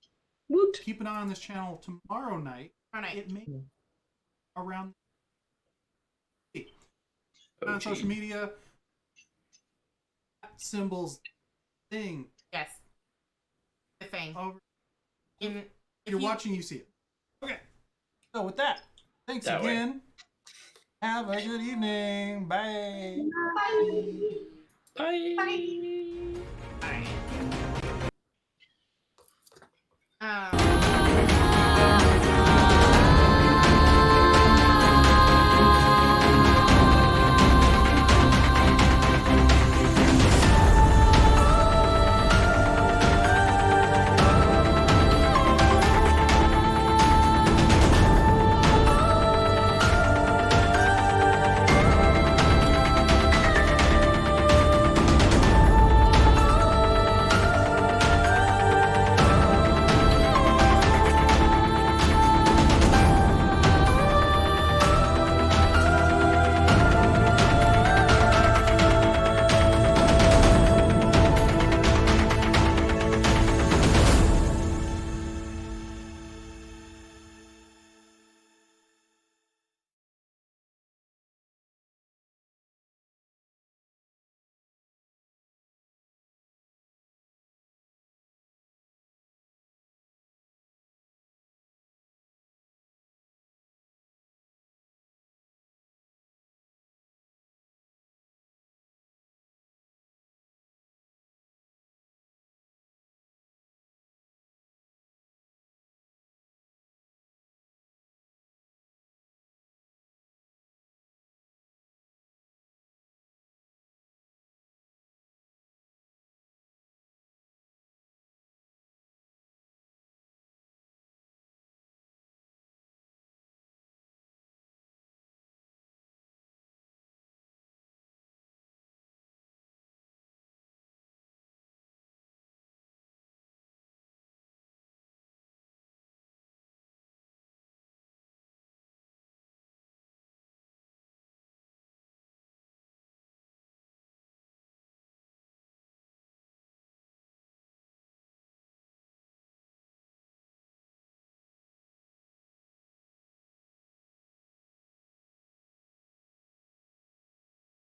Woot. Keep an eye on this channel tomorrow night. Tomorrow night. It may be around Oh, on gee. social media. Symbols thing. Yes. The thing. Over. In, If if you're you- watching, you see it. Okay. So with that, thanks That way. again. Have a good evening. Bye. Bye. Bye.